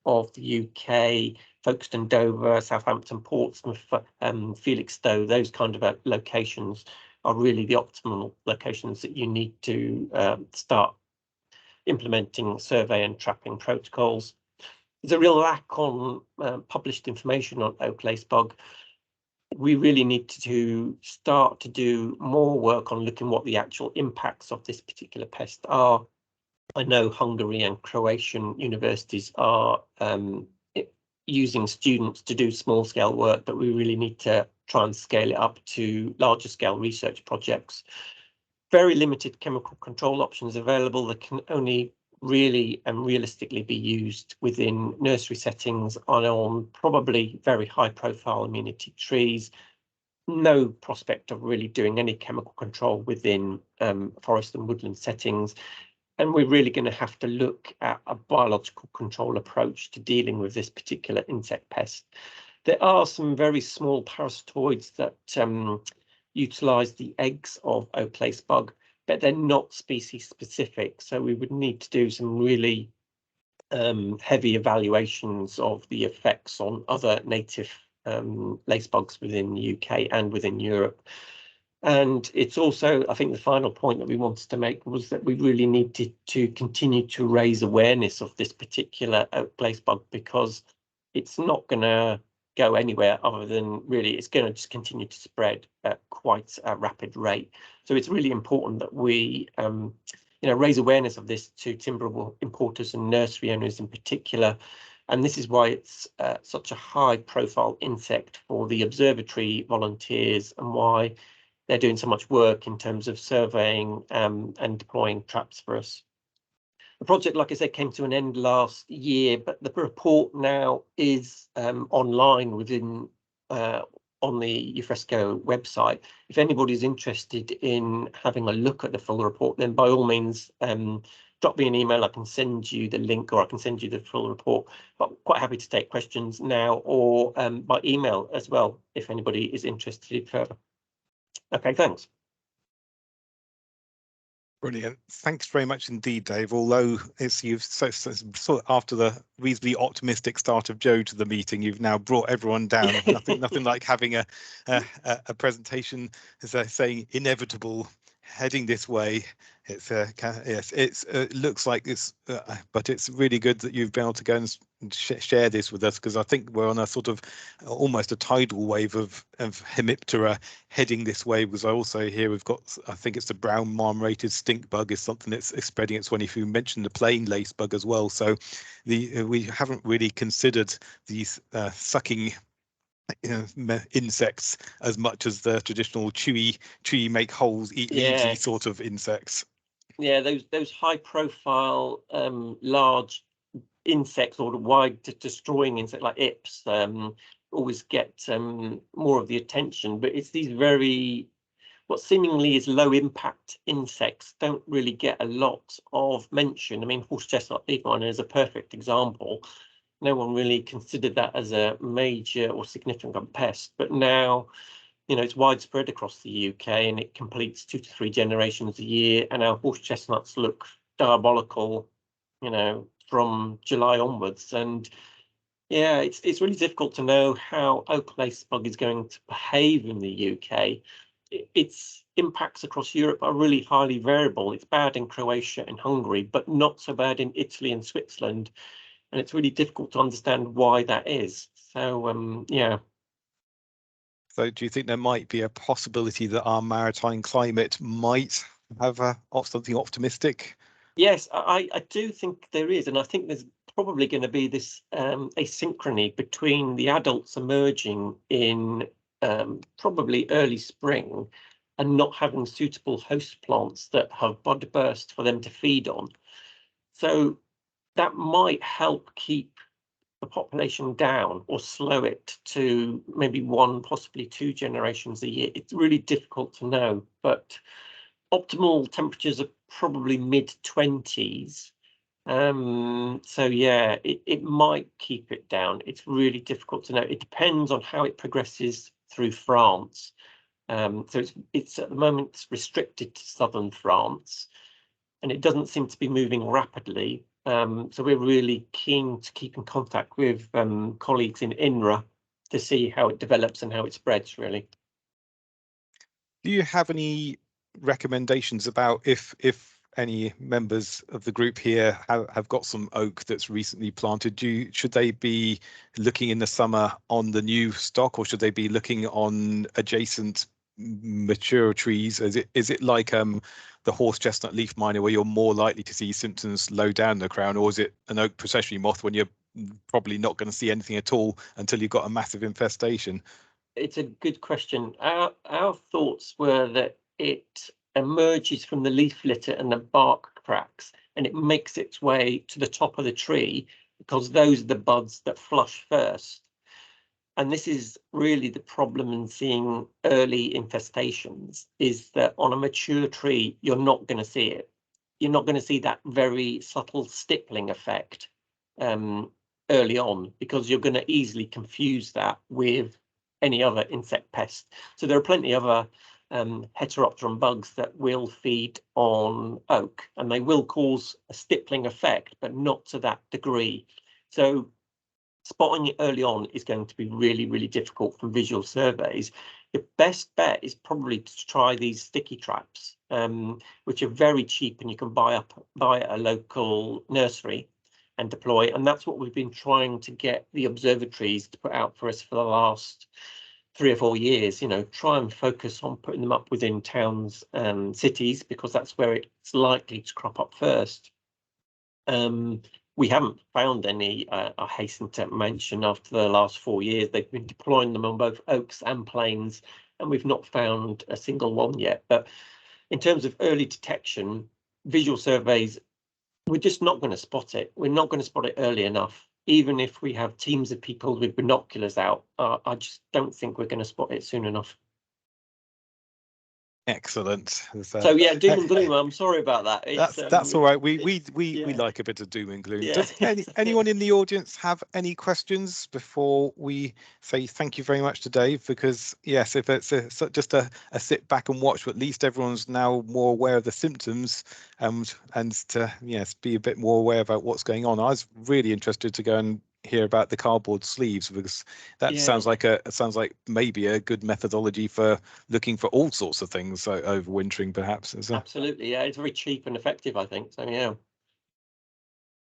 of the UK, Folkestone, Dover, Southampton, Portsmouth, Felixstowe, those kind of locations are really the optimal locations that you need to start implementing survey and trapping protocols. There's a real lack on published information on oak lacebug. We really need to start to do more work on looking what the actual impacts of this particular pest are. I know Hungary and Croatian universities are using students to do small scale work, but we really need to try and scale it up to larger scale research projects. Very limited chemical control options available that can only really and realistically be used within nursery settings on probably very high profile amenity trees. No prospect of really doing any chemical control within forest and woodland settings. And we're really going to have to look at a biological control approach to dealing with this particular insect pest. There are some very small parasitoids that utilize the eggs of oak lacebug, but they're not species specific. So we would need to do some really heavy evaluations of the effects on other native lacebugs within the UK and within Europe. And it's also, I think the final point that we wanted to make was that we really needed to continue to raise awareness of this particular oak lacebug, because it's not going to go anywhere other than really it's going to just continue to spread at quite a rapid rate. So it's really important that we raise awareness of this to timber importers and nursery owners in particular. And this is why it's such a high profile insect for the observatory volunteers, and why they're doing so much work in terms of surveying and deploying traps for us. The project, like I said, came to an end last year, but the report now is online within on the Ufresco website. If anybody's interested in having a look at the full report, then by all means drop me an email. I can send you the link, or I can send you the full report. But I'm quite happy to take questions now, or by email as well, if anybody is interested further. Okay, thanks. Brilliant. Thanks very much indeed, Dave. Although you've sort of after the reasonably optimistic start of Joe to the meeting, you've now brought everyone down. Nothing like having a presentation, as I say, inevitable, heading this way. It's yes, it looks like it's, but it's really good that you've been able to go and share this with us, because I think we're on a sort of almost a tidal wave of Hemiptera heading this way. Because I also hear we've got, I think it's the brown marmorated stink bug is something that's spreading its way. If you mentioned the plain lace bug as well, so we haven't really considered these sucking insects as much as the traditional chewy make holes, eat leavesy sort of insects. Yeah, those high profile large insects, or the wide destroying insect like Ips, always get more of the attention, but it's these very, what seemingly is low impact insects don't really get a lot of mention. I mean, horse chestnut leaf miner is a perfect example. No one really considered that as a major or significant pest, but now, you know, it's widespread across the UK and it completes 2 to 3 generations a year, and our horse chestnuts look diabolical, you know, from July onwards. And yeah, it's really difficult to know how oak lace bug is going to behave in the UK. Its impacts across Europe are really highly variable. It's bad in Croatia and Hungary, but not so bad in Italy and Switzerland. And it's really difficult to understand why that is. So, yeah. So do you think there might be a possibility that our maritime climate might have something optimistic? Yes, I do think there is. And I think there's probably going to be this asynchrony between the adults emerging in probably early spring and not having suitable host plants that have bud burst for them to feed on. So that might help keep the population down or slow it to maybe 1, possibly 2 generations a year. It's really difficult to know, but optimal temperatures are probably mid-20s. So yeah, it might keep it down. It's really difficult to know. It depends on how it progresses through France. So it's at the moment restricted to southern France, and it doesn't seem to be moving rapidly. So we're really keen to keep in contact with colleagues in INRA to see how it develops and how it spreads, really. Do you have any recommendations about if any members of the group here have got some oak that's recently planted? Should they be looking in the summer on the new stock, or should they be looking on adjacent mature trees? Is it like the horse chestnut leaf miner, where you're more likely to see symptoms low down the crown, or is it an oak processionary moth when you're probably not going to see anything at all until you've got a massive infestation? It's a good question. Our thoughts were that it emerges from the leaf litter and the bark cracks, and it makes its way to the top of the tree, because those are the buds that flush first. And this is really the problem in seeing early infestations, is that on a mature tree, you're not going to see it. You're not going to see that very subtle stippling effect early on, because you're going to easily confuse that with any other insect pest. So there are plenty of other Heteropteran bugs that will feed on oak, and they will cause a stippling effect, but not to that degree. So spotting it early on is going to be really, really difficult from visual surveys. The best bet is probably to try these sticky traps, which are very cheap and you can buy at a local nursery and deploy. And that's what we've been trying to get the observatories to put out for us for the last 3 or 4 years. You know, try and focus on putting them up within towns and cities, because that's where it's likely to crop up first. We haven't found any, I hasten to mention, after the last 4 years. They've been deploying them on both oaks and planes, and we've not found a single one yet. But in terms of early detection, visual surveys, we're just not going to spot it. We're not going to spot it early enough. Even if we have teams of people with binoculars out, I just don't think we're going to spot it soon enough. Excellent. So yeah, doom and gloom. I'm sorry about that. It's, that's all right. We yeah. like a bit of doom and gloom. Yeah. Does anyone in the audience have any questions before we say thank you very much to Dave? Because yes, if it's just a sit back and watch, but at least everyone's now more aware of the symptoms, and to be a bit more aware about what's going on. I was really interested to go and hear about the cardboard sleeves, because that sounds like maybe a good methodology for looking for all sorts of things overwintering, perhaps. Absolutely, yeah, it's very cheap and effective, I think. So yeah.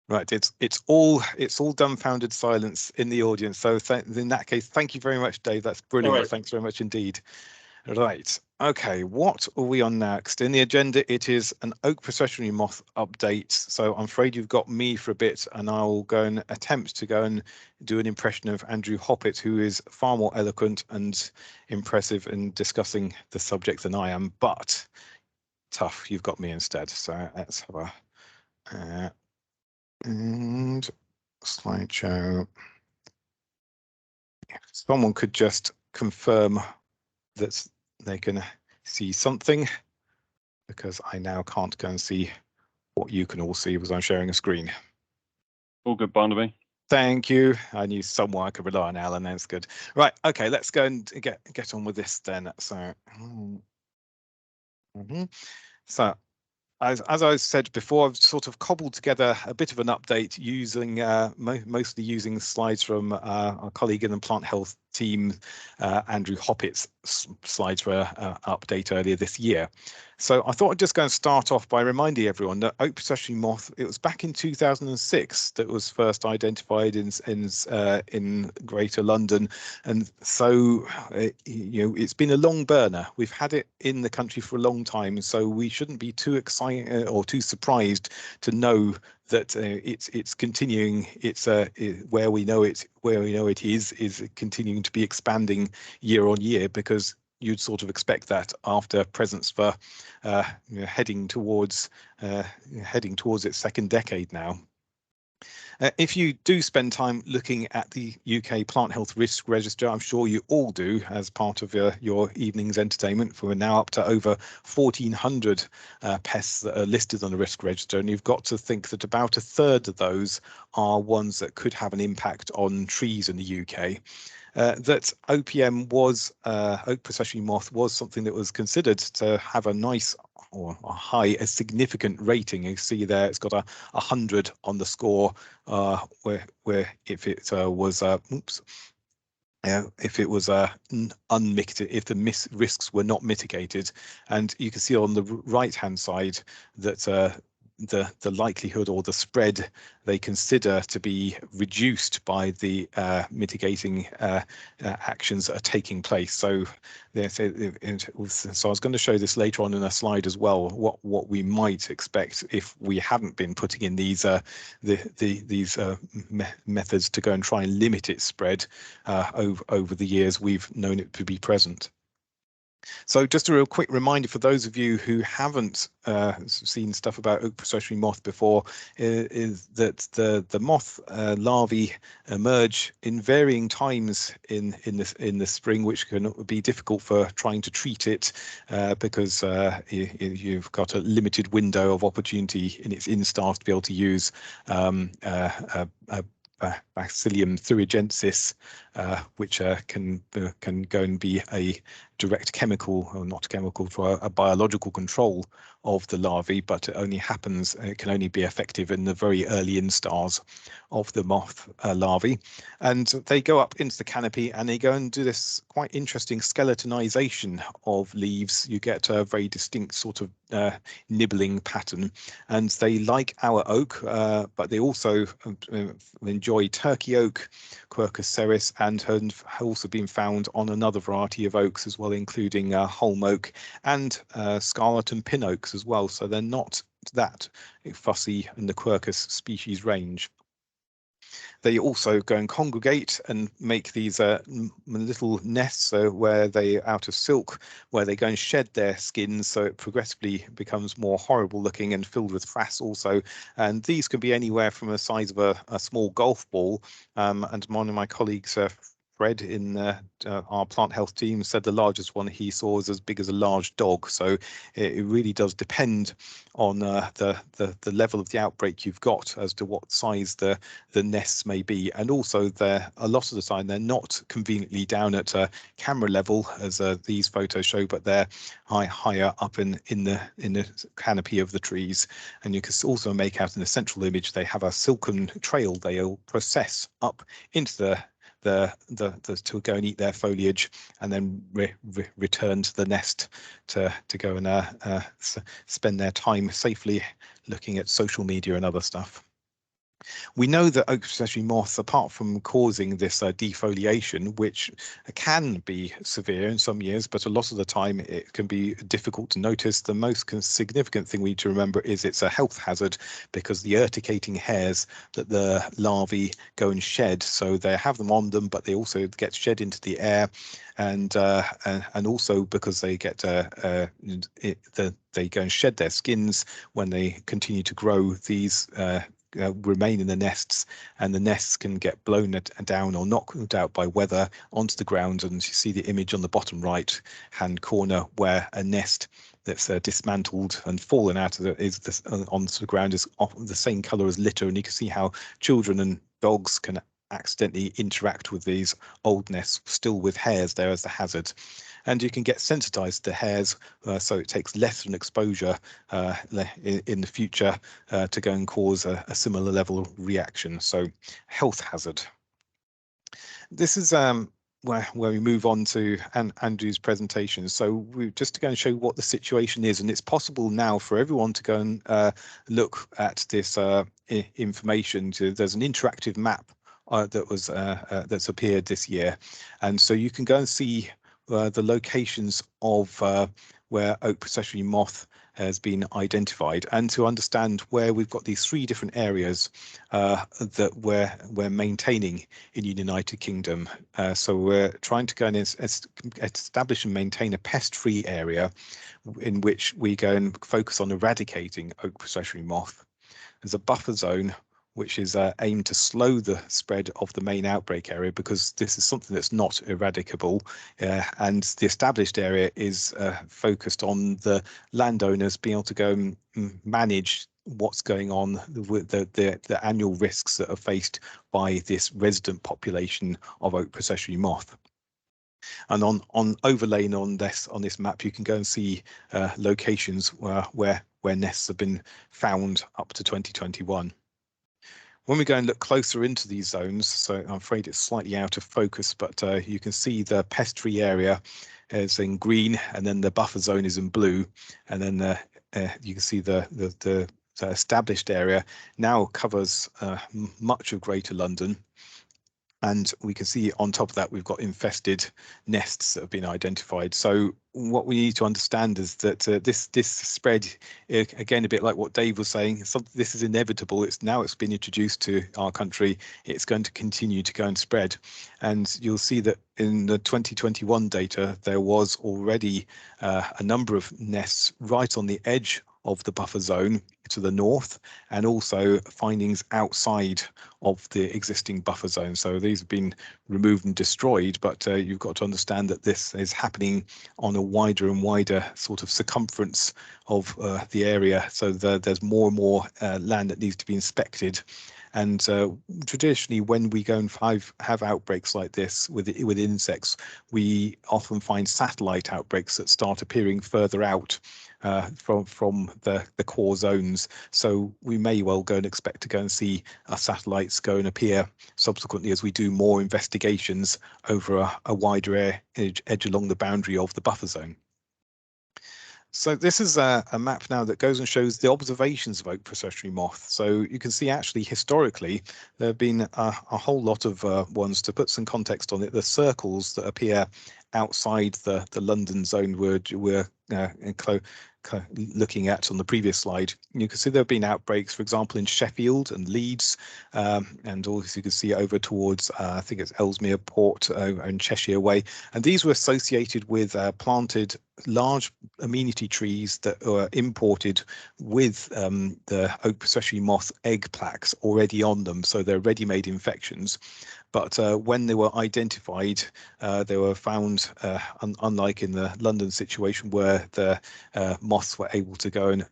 Right, it's all dumbfounded silence in the audience. So in that case, thank you very much, Dave. That's brilliant. Right. Thanks very much indeed. Right. Okay, what are we on next? In the agenda, it is an oak processionary moth update. So I'm afraid you've got me for a bit, and I'll go and attempt to go and do an impression of Andrew Hoppett, who is far more eloquent and impressive in discussing the subject than I am, but tough, you've got me instead. So let's have a and slideshow. If someone could just confirm that they can see something, because I now can't go and see what you can all see because I'm sharing a screen. All good, Barnaby. Thank you. I knew someone I could rely on, Alan. That's good. Right. Okay. Let's go and get on with this then. So, so as I said before, I've sort of cobbled together a bit of an update using mostly using slides from our colleague in the plant health team, Andrew Hoppett's slides for update earlier this year. So I thought I'd just go and start off by reminding everyone that oak processionary moth, it was back in 2006 that was first identified in Greater London, and so it's been a long burner. We've had it in the country for a long time, so we shouldn't be too excited or too surprised to know that it's continuing. It's where we know it is continuing to be expanding year on year, because you'd sort of expect that after presence for heading towards its second decade now. If you do spend time looking at the UK Plant Health Risk Register, I'm sure you all do as part of your evening's entertainment, for we're now up to over 1,400 pests that are listed on the risk register, and you've got to think that about a third of those are ones that could have an impact on trees in the UK. That OPM was, oak processionary moth, was something that was considered to have a nice or a significant rating. You see there, it's got a 100 on the score, where if it was if it was unmitigated, if the risks were not mitigated, and you can see on the right hand side that the likelihood or the spread they consider to be reduced by the mitigating actions that are taking place. So I was going to show this later on in a slide as well, what we might expect if we hadn't been putting in these methods to go and try and limit its spread over the years we've known it to be present. So just a real quick reminder for those of you who haven't seen stuff about oak processionary moth before, is that the moth larvae emerge in varying times in the spring, which can be difficult for trying to treat it because you've got a limited window of opportunity in its instars to be able to use Bacillium thuringiensis, which can go and be a direct chemical, or not chemical, for a biological control of the larvae, but it can only be effective in the very early instars of the moth larvae. And they go up into the canopy and they go and do this quite interesting skeletonization of leaves. You get a very distinct sort of nibbling pattern, and they like our oak, but they also enjoy turkey oak, Quercus cerris, and have also been found on another variety of oaks as well, including holm oak and scarlet and pin oaks as well. So they're not that fussy in the Quercus species range. They also go and congregate and make these little nests, where they, out of silk, where they go and shed their skins, so it progressively becomes more horrible looking and filled with frass also. And these can be anywhere from the size of a small golf ball. And one of my colleagues spread in our plant health team said the largest one he saw was as big as a large dog. So it really does depend on the level of the outbreak you've got as to what size the nests may be. And also a lot of the time they're not conveniently down at camera level as these photos show, but they're higher up in the canopy of the trees. And you can also make out in the central image they have a silken trail they'll process up into to go and eat their foliage, and then return to the nest to go and spend their time safely looking at social media and other stuff. We know that oak processionary moths, apart from causing this defoliation, which can be severe in some years, but a lot of the time it can be difficult to notice, the most significant thing we need to remember is it's a health hazard, because the urticating hairs that the larvae go and shed, so they have them on them, but they also get shed into the air, and also because they get they go and shed their skins when they continue to grow, these remain in the nests, and the nests can get blown down or knocked out by weather onto the ground. And you see the image on the bottom right hand corner where a nest that's dismantled and fallen out of onto the ground is the same color as litter, and you can see how children and dogs can accidentally interact with these old nests still with hairs there as the hazard. And you can get sensitized to hairs, so it takes less of an exposure in the future to go and cause a similar level of reaction. So health hazard. This is where we move on to Andrew's presentation. So we just to go and show what the situation is, and it's possible now for everyone to go and look at this information. There's an interactive map that's appeared this year, and so you can go and see the locations of where oak processionary moth has been identified, and to understand where we've got these 3 different areas that we're maintaining in the United Kingdom. So we're trying to go and establish and maintain a pest-free area in which we go and focus on eradicating oak processionary moth. There's a buffer zone which is aimed to slow the spread of the main outbreak area, because this is something that's not eradicable. And the established area is focused on the landowners being able to go and manage what's going on with the annual risks that are faced by this resident population of oak processionary moth. And on overlaying on this map, you can go and see locations where nests have been found up to 2021. When we go and look closer into these zones, so I'm afraid it's slightly out of focus, but you can see the pest-free area is in green, and then the buffer zone is in blue, and then you can see the established area now covers much of Greater London. And we can see on top of that, we've got infested nests that have been identified. So what we need to understand is that this spread, again, a bit like what Dave was saying, this is inevitable. It's been introduced to our country. It's going to continue to go and spread. And you'll see that in the 2021 data, there was already a number of nests right on the edge of the buffer zone to the north, and also findings outside of the existing buffer zone. So these have been removed and destroyed, but you've got to understand that this is happening on a wider and wider sort of circumference of the area. So there's more and more land that needs to be inspected. And traditionally, when we go and have outbreaks like this with insects, we often find satellite outbreaks that start appearing further out from the core zones. So we may well go and expect to go and see our satellites go and appear subsequently as we do more investigations over a wider edge along the boundary of the buffer zone. So this is a map now that goes and shows the observations of oak processionary moth. So you can see actually historically there have been a whole lot of ones. To put some context on it, the circles that appear outside the London zone we're looking at on the previous slide. You can see there have been outbreaks, for example, in Sheffield and Leeds, and also you can see over towards I think it's Ellesmere Port and Cheshire Way, and these were associated with planted large amenity trees that were imported with the oak processionary moth egg plaques already on them, so they're ready-made infections. but when they were identified, they were found, unlike in the London situation where the moths were able to go and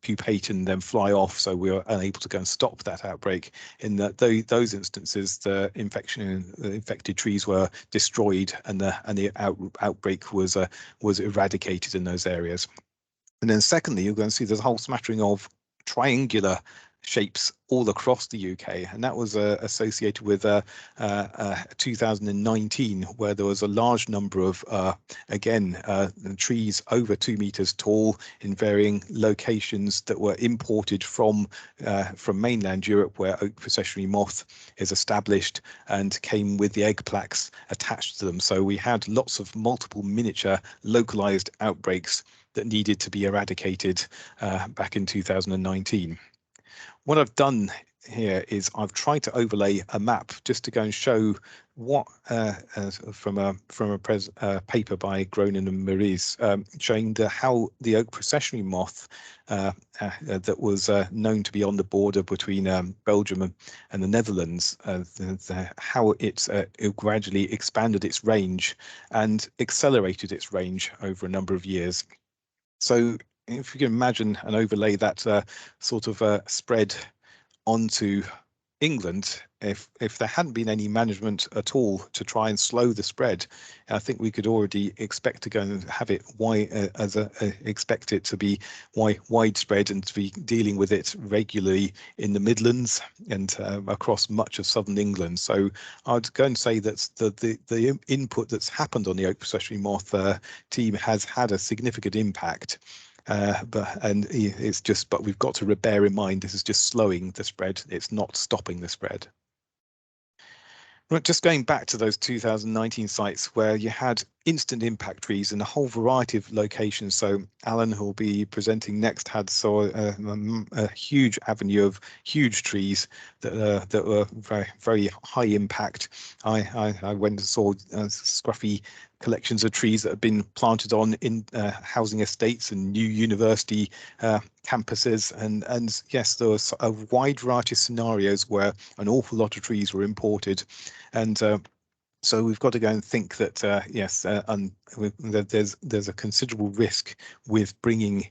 pupate and then fly off, so we were unable to go and stop that outbreak. In those instances, the infected trees were destroyed, and the outbreak was eradicated in those areas. And then secondly, you're going to see there's a whole smattering of triangular shapes all across the UK, and that was associated with 2019, where there was a large number of trees over 2 meters tall in varying locations that were imported from mainland Europe, where oak processionary moth is established, and came with the egg plaques attached to them. So we had lots of multiple miniature localized outbreaks that needed to be eradicated back in 2019. What I've done here is I've tried to overlay a map just to go and show what from a paper by Groenen and Maries, showing how the oak processionary moth that was known to be on the border between Belgium and the Netherlands, how it gradually expanded its range and accelerated its range over a number of years. So if you can imagine and overlay that sort of spread onto England, if there hadn't been any management at all to try and slow the spread, I think we could already expect to go and have it expect it to be widespread and to be dealing with it regularly in the Midlands and across much of southern England. So I'd go and say that the input that's happened on the oak processionary moth team has had a significant impact. But we've got to bear in mind this is just slowing the spread. It's not stopping the spread. Just going back to those 2019 sites where you had instant impact trees in a whole variety of locations. So Alan, who will be presenting next, saw a huge avenue of huge trees that were very, very high impact. I went and saw scruffy collections of trees that have been planted on in housing estates and new university campuses, and yes, there was a wide variety of scenarios where an awful lot of trees were imported, and so we've got to go and think that yes, there's a considerable risk with bringing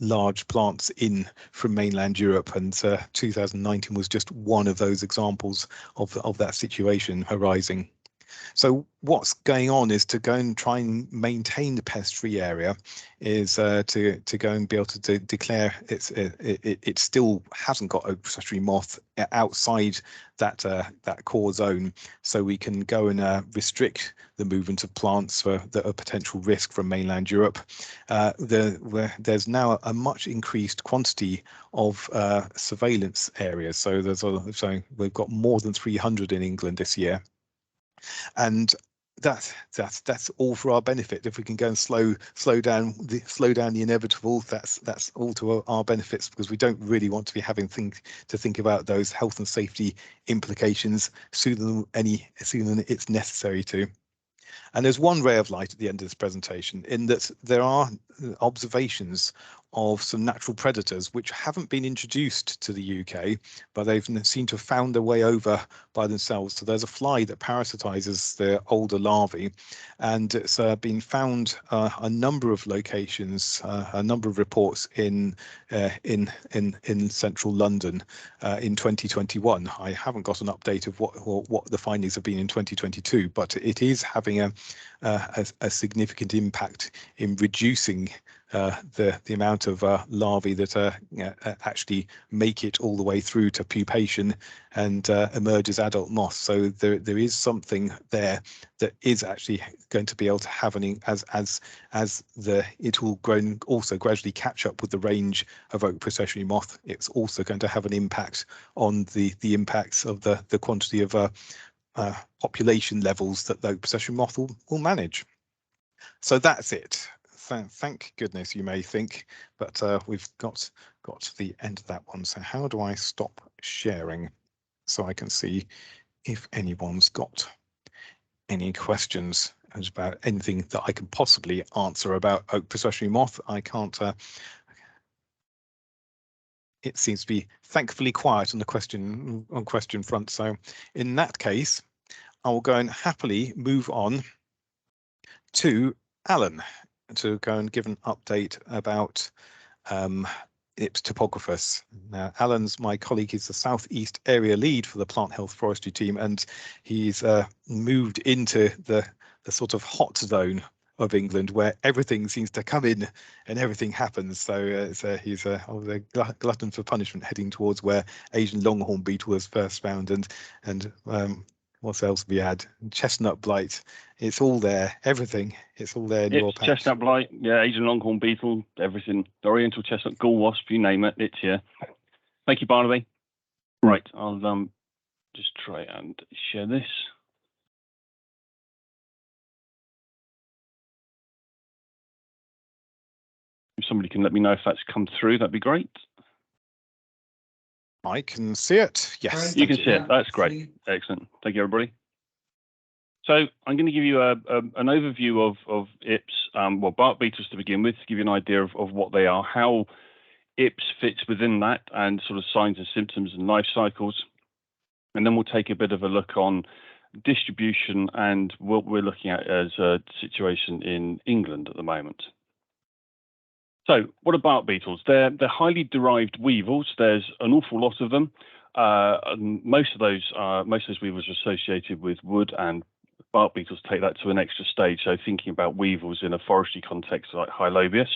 large plants in from mainland Europe, and 2019 was just one of those examples of that situation arising. So what's going on is to go and try and maintain the pest-free area, is to go and be able to declare it still hasn't got oak processionary moth outside that core zone, so we can go and restrict the movement of plants that are potential risk from mainland Europe. There's now a much increased quantity of surveillance areas, so we've got more than 300 in England this year. And that's all for our benefit. If we can go and slow down the inevitable, that's all to our benefits, because we don't really want to be having to think about those health and safety implications sooner than it's necessary to. And there's one ray of light at the end of this presentation, in that there are observations of some natural predators which haven't been introduced to the UK, but they've seemed to have found their way over by themselves. So there's a fly that parasitizes the older larvae, and it's been found a number of locations, a number of reports in central London in 2021. I haven't got an update of what the findings have been in 2022, but it is having a significant impact in reducing the amount of larvae that actually make it all the way through to pupation and emerge as adult moths. So there is something there that is actually going to be able to have it will also gradually catch up with the range of oak processionary moth. It's also going to have an impact on the impacts of the quantity of population levels that the oak processionary moth will manage. So that's it. Thank goodness, you may think, but we've got to the end of that one. So how do I stop sharing so I can see if anyone's got any questions about anything that I can possibly answer about oak processionary moth? I can't. It seems to be thankfully quiet on the question front. So in that case, I will go and happily move on to Alan to go and give an update about IPS Topographus. Now, Alan's my colleague. He's the Southeast Area Lead for the Plant Health Forestry team, and he's moved into the sort of hot zone of England where everything seems to come in and everything happens. So he's a glutton for punishment, heading towards where Asian longhorn beetle was first found, and what else have we had? Chestnut blight. It's all there. Everything. It's all there in your patch. Chestnut blight. Yeah, Asian longhorn beetle. Everything. Oriental chestnut, gall wasp. You name it. It's here. Thank you, Barnaby. Right. I'll just try and share this. If somebody can let me know if that's come through, that'd be great. I can see it. Yes, you can see it. That's great. Excellent. Thank you, everybody. So I'm going to give you an overview of IPS, well, bark beetles to begin with, to give you an idea of what they are, how IPS fits within that, and sort of signs and symptoms and life cycles. And then we'll take a bit of a look on distribution and what we're looking at as a situation in England at the moment. So what are bark beetles? They're highly derived weevils. There's an awful lot of them. Most of those weevils are associated with wood, and bark beetles take that to an extra stage. So thinking about weevils in a forestry context like Hylobius.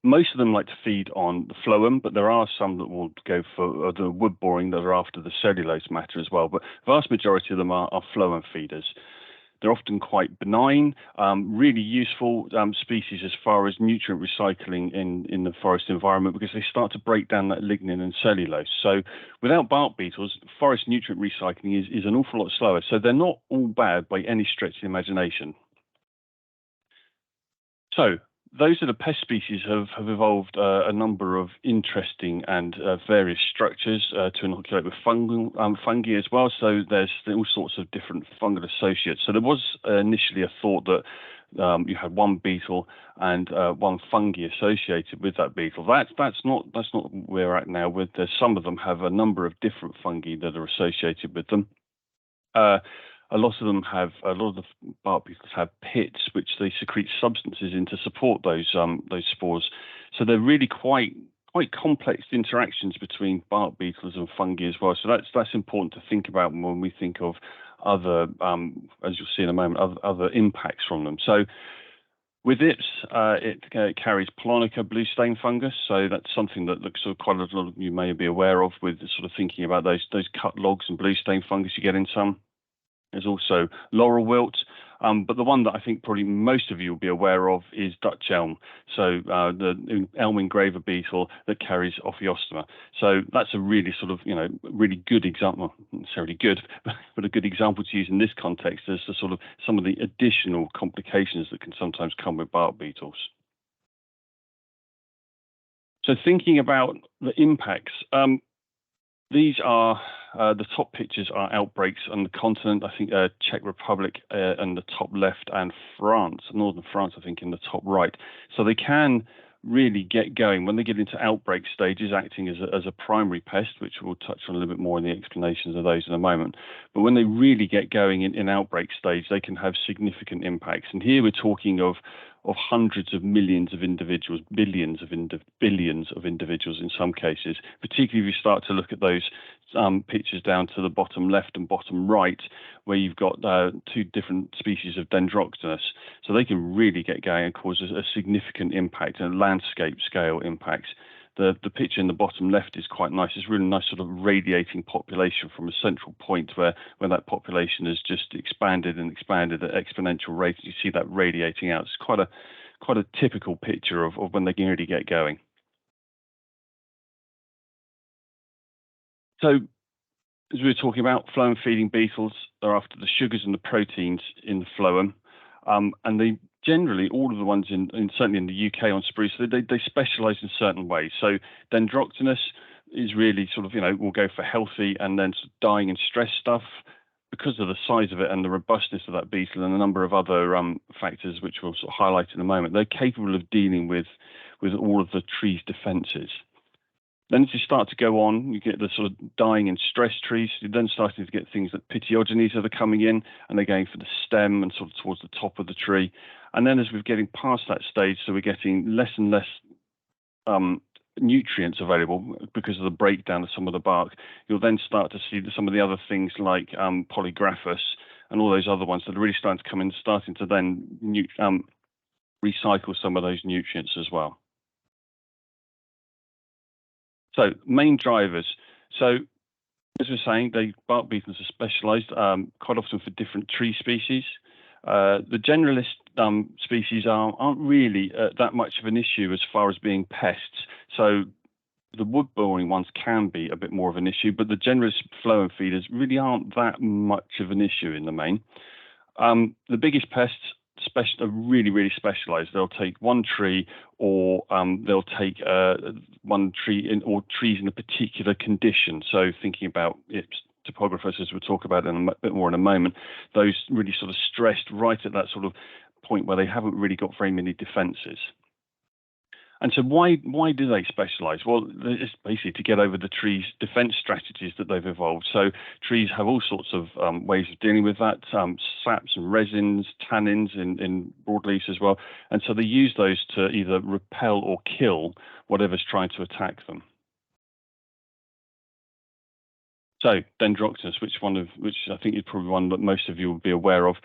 Most of them like to feed on the phloem, but there are some that will go for the wood boring that are after the cellulose matter as well. But the vast majority of them are phloem feeders. They're often quite benign, really useful species as far as nutrient recycling in the forest environment, because they start to break down that lignin and cellulose. So without bark beetles, forest nutrient recycling is an awful lot slower. So they're not all bad by any stretch of the imagination. So those are the pest species have evolved a number of interesting and various structures to inoculate with fungi as well. So there's all sorts of different fungal associates. So there was initially a thought that you had one beetle and one fungi associated with that beetle. That's not where we're at now. Some of them have a number of different fungi that are associated with them. A lot of the bark beetles have pits, which they secrete substances in to support those spores. So they're really quite complex interactions between bark beetles and fungi as well. So that's important to think about when we think of other, as you'll see in a moment, other impacts from them. So with IPS, it carries Polonica blue stain fungus. So that's something that looks sort of quite a lot of you may be aware of with sort of thinking about those cut logs and blue stain fungus you get in some. There's also laurel wilt, but the one that I think probably most of you will be aware of is Dutch elm. So the elm engraver beetle that carries Ophiostoma. So that's a really sort of, really good example, not necessarily good, but a good example to use in this context as to sort of some of the additional complications that can sometimes come with bark beetles. So thinking about the impacts, these are the top pictures are outbreaks on the continent. I think Czech Republic in the top left, and France, northern France, I think, in the top right. So they can really get going when they get into outbreak stages, acting as a primary pest, which we'll touch on a little bit more in the explanations of those in a moment. But when they really get going in outbreak stage, they can have significant impacts. And here we're talking of hundreds of millions of individuals, billions of individuals in some cases, particularly if you start to look at those pictures down to the bottom left and bottom right, where you've got two different species of Dendroctonus. So they can really get going and cause a significant impact and landscape scale impacts. The picture in the bottom left is quite nice. It's a really nice sort of radiating population from a central point where that population has just expanded and expanded at exponential rates. You see that radiating out. It's quite a typical picture of when they can really get going. So as we were talking about, phloem feeding beetles are after the sugars and the proteins in the phloem, and they generally, all of the ones certainly in the UK on spruce, they specialise in certain ways. So Dendroctonus is really sort of, will go for healthy and then sort of dying and stress stuff because of the size of it and the robustness of that beetle and a number of other factors which we'll sort of highlight in a moment. They're capable of dealing with all of the tree's defences. Then as you start to go on, you get the sort of dying and stress trees. You're then starting to get things like Pityogenes that are coming in, and they're going for the stem and sort of towards the top of the tree. And then as we're getting past that stage, so we're getting less and less nutrients available because of the breakdown of some of the bark, you'll then start to see some of the other things like Polygraphus and all those other ones that are really starting to come in, starting to then recycle some of those nutrients as well. So main drivers. So as we're saying, bark beetles are specialised quite often for different tree species. The generalist species aren't really that much of an issue as far as being pests. So the wood-boring ones can be a bit more of an issue, but the generalist phloem feeders really aren't that much of an issue in the main. The biggest pests are really, really specialised. They'll take one tree, or they'll take one tree or trees in a particular condition. So thinking about its topographers, as we'll talk about in a bit more in a moment, those really sort of stressed right at that sort of point where they haven't really got very many defences. And so why do they specialise? Well, it's basically to get over the tree's defence strategies that they've evolved. So trees have all sorts of ways of dealing with that, saps and resins, tannins in broadleafs as well. And so they use those to either repel or kill whatever's trying to attack them. So Dendroctonus, which I think is probably one that most of you will be aware of.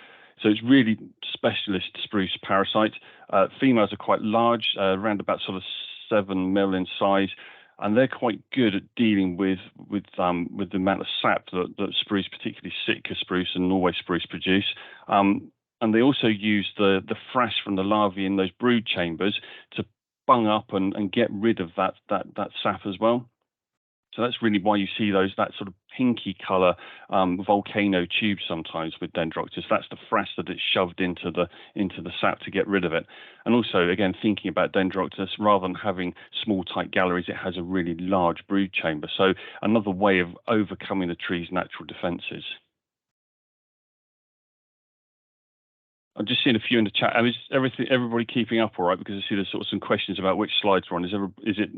So it's really specialist spruce parasite. Females are quite large, around about sort of 7 mil in size, and they're quite good at dealing with the amount of sap that spruce, particularly Sitka spruce and Norway spruce, produce. And they also use the frass from the larvae in those brood chambers to bung up and get rid of that sap as well. So that's really why you see that sort of pinky colour volcano tube sometimes with Dendroctonus. That's the frass that it's shoved into the sap to get rid of it. And also, again, thinking about Dendroctonus, rather than having small tight galleries, it has a really large brood chamber. So another way of overcoming the tree's natural defences. I'm just seeing a few in the chat. Is everybody keeping up all right? Because I see there's sort of some questions about which slides we're on. Is it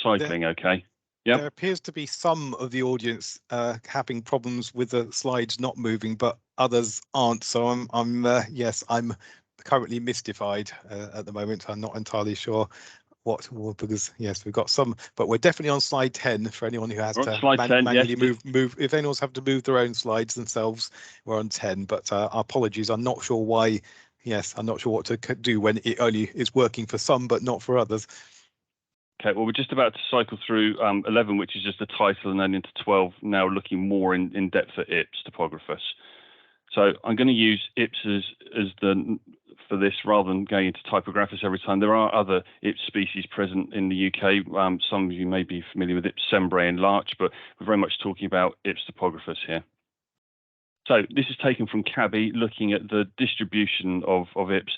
cycling okay? Yep. There appears to be some of the audience having problems with the slides not moving, but others aren't. So I'm currently mystified at the moment. I'm not entirely sure because yes, we've got some, but we're definitely on slide 10 for anyone who has to manually move. If anyone's have to move their own slides themselves, we're on 10. But our apologies. I'm not sure why. Yes, I'm not sure what to do when it only is working for some, but not for others. Okay, well, we're just about to cycle through 11, which is just the title, and then into 12, now looking more in depth at Ips topographus. So I'm going to use Ips for this rather than going into typographus every time. There are other Ips species present in the UK. Some of you may be familiar with Ips sembrae and larch, but we're very much talking about Ips topographus here. So this is taken from Cabby, looking at the distribution of Ips.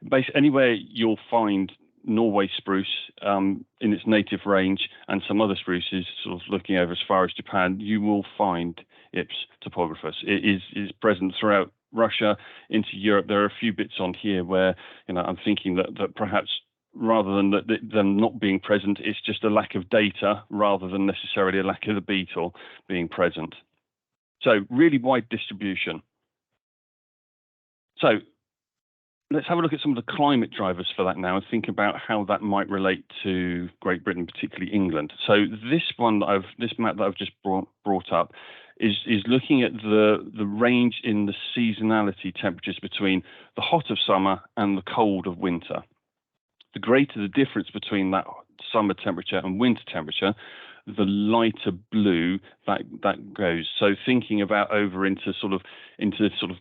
Basically, anywhere you'll find Norway spruce in its native range and some other spruces, sort of looking over as far as Japan, you will find Ips topographus. It is present throughout Russia into Europe. There are a few bits on here where I'm thinking that perhaps rather than them not being present, it's just a lack of data rather than necessarily a lack of the beetle being present. So really wide distribution. So let's have a look at some of the climate drivers for that now and think about how that might relate to Great Britain, particularly England. So this map that I've just brought up is looking at the range in the seasonality temperatures between the hot of summer and the cold of winter. The greater the difference between that summer temperature and winter temperature, the lighter blue that goes. So thinking about over into sort of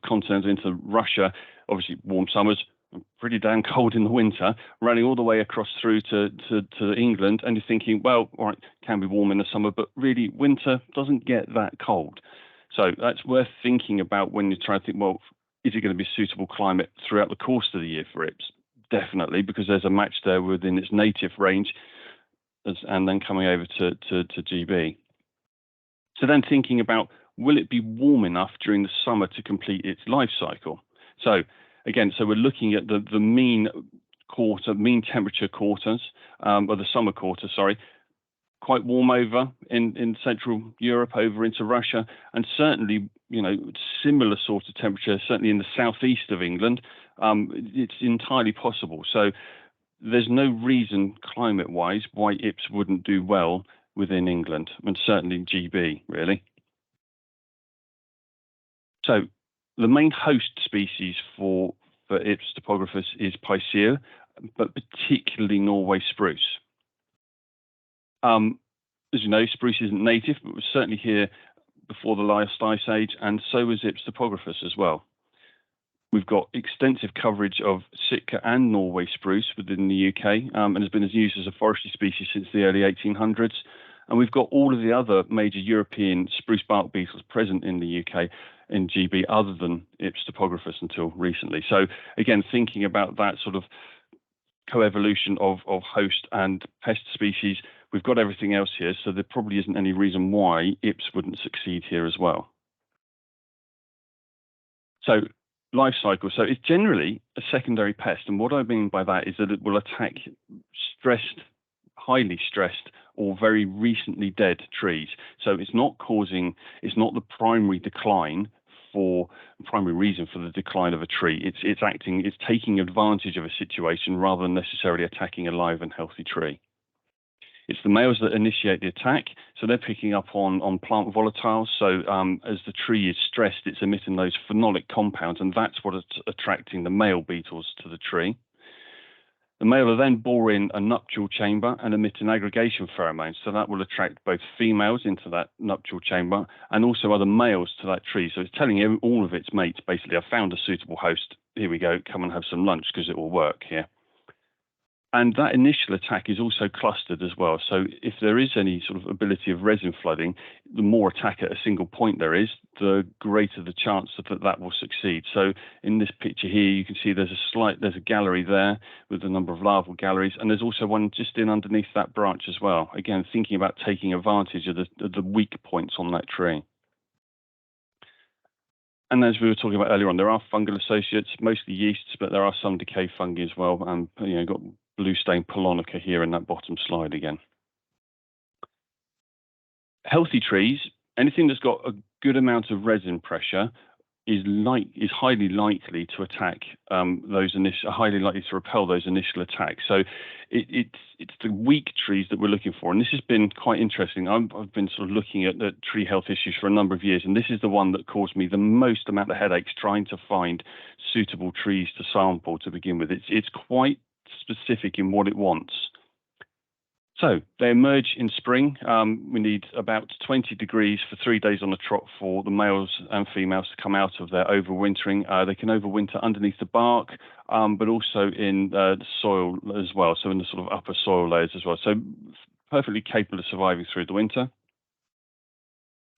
continents, into Russia, obviously warm summers, pretty damn cold in the winter, running all the way across through to England, and you're thinking, well, all right, can be warm in the summer, but really winter doesn't get that cold. So that's worth thinking about when you're trying to think, well, is it going to be a suitable climate throughout the course of the year for Ips? Definitely, because there's a match there within its native range, and then coming over to GB. So then thinking about, will it be warm enough during the summer to complete its life cycle? So again, we're looking at the mean temperature quarters, or the summer quarter, sorry, quite warm over in Central Europe, over into Russia, and certainly, you know, similar sort of temperature, certainly in the southeast of England. It's entirely possible. So there's no reason climate-wise why IPS wouldn't do well within England, and certainly GB, really. So the main host species for IPS topographus is Picea, but particularly Norway spruce. As you know, spruce isn't native, but was certainly here before the last ice age, and so was IPS topographus as well. We've got extensive coverage of Sitka and Norway spruce within the UK, and has been used as a forestry species since the early 1800s. And we've got all of the other major European spruce bark beetles present in the UK in GB, other than IPS topographus until recently. So again, thinking about that sort of coevolution of host and pest species, we've got everything else here, so there probably isn't any reason why IPS wouldn't succeed here as well. So life cycle. So it's generally a secondary pest, and what I mean by that is that it will attack stressed, highly stressed, or very recently dead trees. So it's not the primary reason for the decline of a tree. It's taking advantage of a situation rather than necessarily attacking a live and healthy tree. It's the males that initiate the attack, so they're picking up on plant volatiles. So as the tree is stressed, it's emitting those phenolic compounds, and that's what is attracting the male beetles to the tree. The male will then bore in a nuptial chamber and emit an aggregation pheromone, so that will attract both females into that nuptial chamber and also other males to that tree. So it's telling all of its mates, basically, I've found a suitable host, here we go, come and have some lunch because it will work here. And that initial attack is also clustered as well. So if there is any sort of ability of resin flooding, the more attack at a single point there is, the greater the chance that will succeed. So in this picture here, you can see there's a gallery there with a number of larval galleries, and there's also one just in underneath that branch as well. Again, thinking about taking advantage of the weak points on that tree. And as we were talking about earlier on, there are fungal associates, mostly yeasts, but there are some decay fungi as well. And got blue stain Polonica here in that bottom slide again. Healthy trees, anything that's got a good amount of resin pressure is highly likely to attack highly likely to repel those initial attacks. So it's the weak trees that we're looking for, and this has been quite interesting. I've been sort of looking at the tree health issues for a number of years, and this is the one that caused me the most amount of headaches trying to find suitable trees to sample to begin with. It's quite specific in what it wants. So they emerge in spring. We need about 20 degrees for 3 days on the trot for the males and females to come out of their overwintering. They can overwinter underneath the bark, but also in the soil as well, so in the sort of upper soil layers as well. So perfectly capable of surviving through the winter.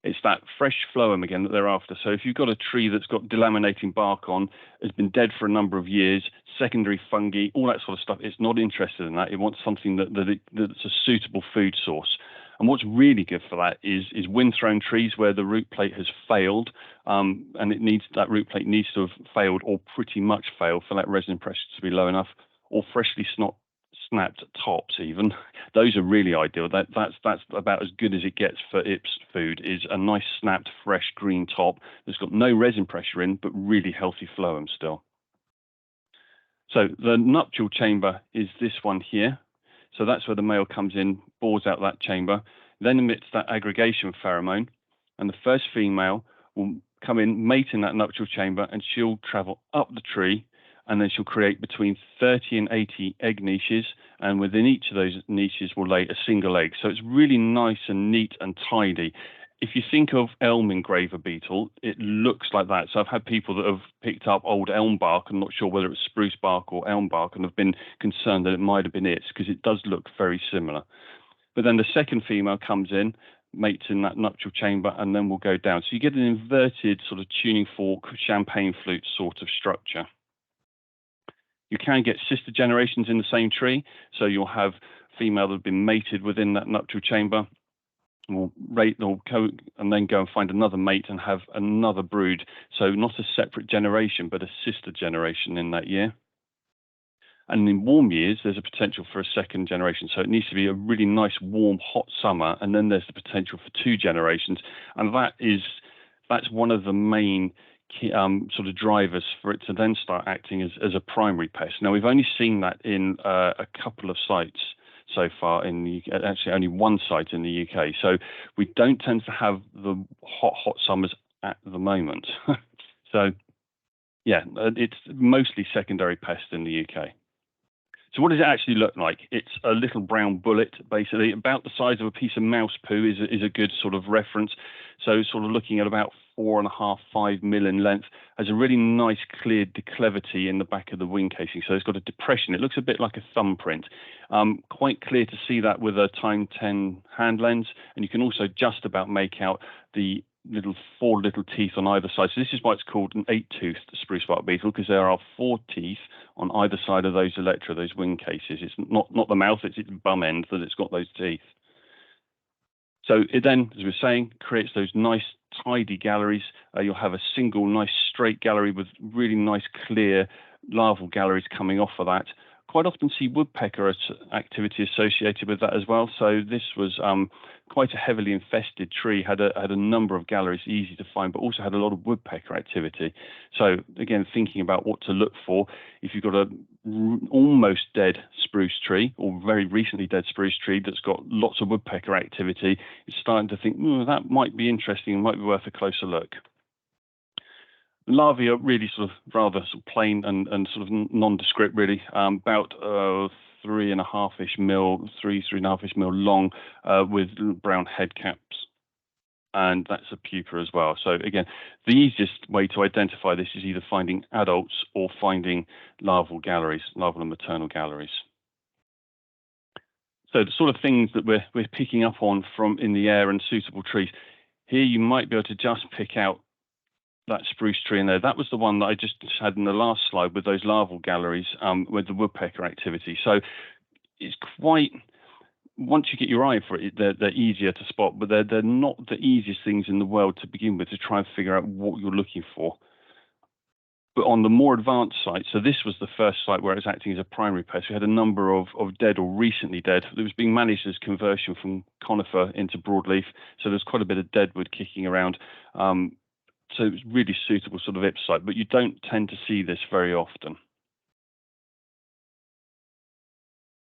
It's that fresh phloem again that they're after. So if you've got a tree that's got delaminating bark on, has been dead for a number of years, secondary fungi, all that sort of stuff, it's not interested in that. It wants something that's a suitable food source. And what's really good for that is wind-thrown trees where the root plate has failed, and that root plate needs to have failed or pretty much failed for that resin pressure to be low enough, or freshly snapped tops even. Those are really ideal. That's about as good as it gets for IPS food, is a nice snapped fresh green top that's got no resin pressure in but really healthy phloem still. So the nuptial chamber is this one here. So that's where the male comes in, bores out that chamber, then emits that aggregation pheromone, and the first female will come in, mate in that nuptial chamber, and she'll travel up the tree, and then she'll create between 30 and 80 egg niches, and within each of those niches will lay a single egg. So it's really nice and neat and tidy. If you think of elm engraver beetle, it looks like that. So I've had people that have picked up old elm bark and not sure whether it's spruce bark or elm bark, and have been concerned that it might have been it, because it does look very similar. But then the second female comes in, mates in that nuptial chamber, and then will go down. So you get an inverted sort of tuning fork, champagne flute sort of structure. You can get sister generations in the same tree. So you'll have female that have been mated within that nuptial chamber, will and then go and find another mate and have another brood. So not a separate generation, but a sister generation in that year. And in warm years, there's a potential for a second generation. So it needs to be a really nice, warm, hot summer, and then there's the potential for 2 generations. And that's one of the main key, sort of drivers for it to then start acting as a primary pest. Now, we've only seen that in a couple of sites so far in the UK, actually only one site in the UK. So we don't tend to have the hot summers at the moment. So yeah, it's mostly secondary pest in the UK. So what does it actually look like? It's a little brown bullet, basically, about the size of a piece of mouse poo is a good sort of reference. So sort of looking at about 4.5–5 mil in length, has a really nice clear declivity in the back of the wing casing. So it's got a depression. It looks a bit like a thumbprint. Quite clear to see that with a Time 10 hand lens. And you can also just about make out the four little teeth on either side. So this is why it's called an 8-toothed spruce bark beetle, because there are 4 teeth on either side of those elytra, those wing cases. It's not the mouth, it's its bum end that it's got those teeth. So it then, as we were saying, creates those nice tidy galleries. You'll have a single nice straight gallery with really nice clear larval galleries coming off of that. Quite often see woodpecker activity associated with that as well. So this was quite a heavily infested tree, had a number of galleries, easy to find, but also had a lot of woodpecker activity. So again, thinking about what to look for, if you've got a almost dead spruce tree or very recently dead spruce tree that's got lots of woodpecker activity, it's starting to think, that might be interesting and might be worth a closer look. The larvae are really sort of rather sort of plain and sort of nondescript, really, about 3.5-ish mil, 3.5-ish mil long, with brown head caps. And that's a pupa as well. So again, the easiest way to identify this is either finding adults or finding larval galleries, larval and maternal galleries. So the sort of things that we're picking up on from in the air and suitable trees. Here you might be able to just pick out that spruce tree in there. That was the one that I just had in the last slide with those larval galleries with the woodpecker activity. So it's quite, once you get your eye for it, they're easier to spot, but they're not the easiest things in the world to begin with to try and figure out what you're looking for. But on the more advanced sites, so this was the first site where it's acting as a primary pest. We had a number of dead or recently dead. It was being managed as conversion from conifer into broadleaf. So there's quite a bit of deadwood kicking around. So it's really suitable sort of IPS site, but you don't tend to see this very often.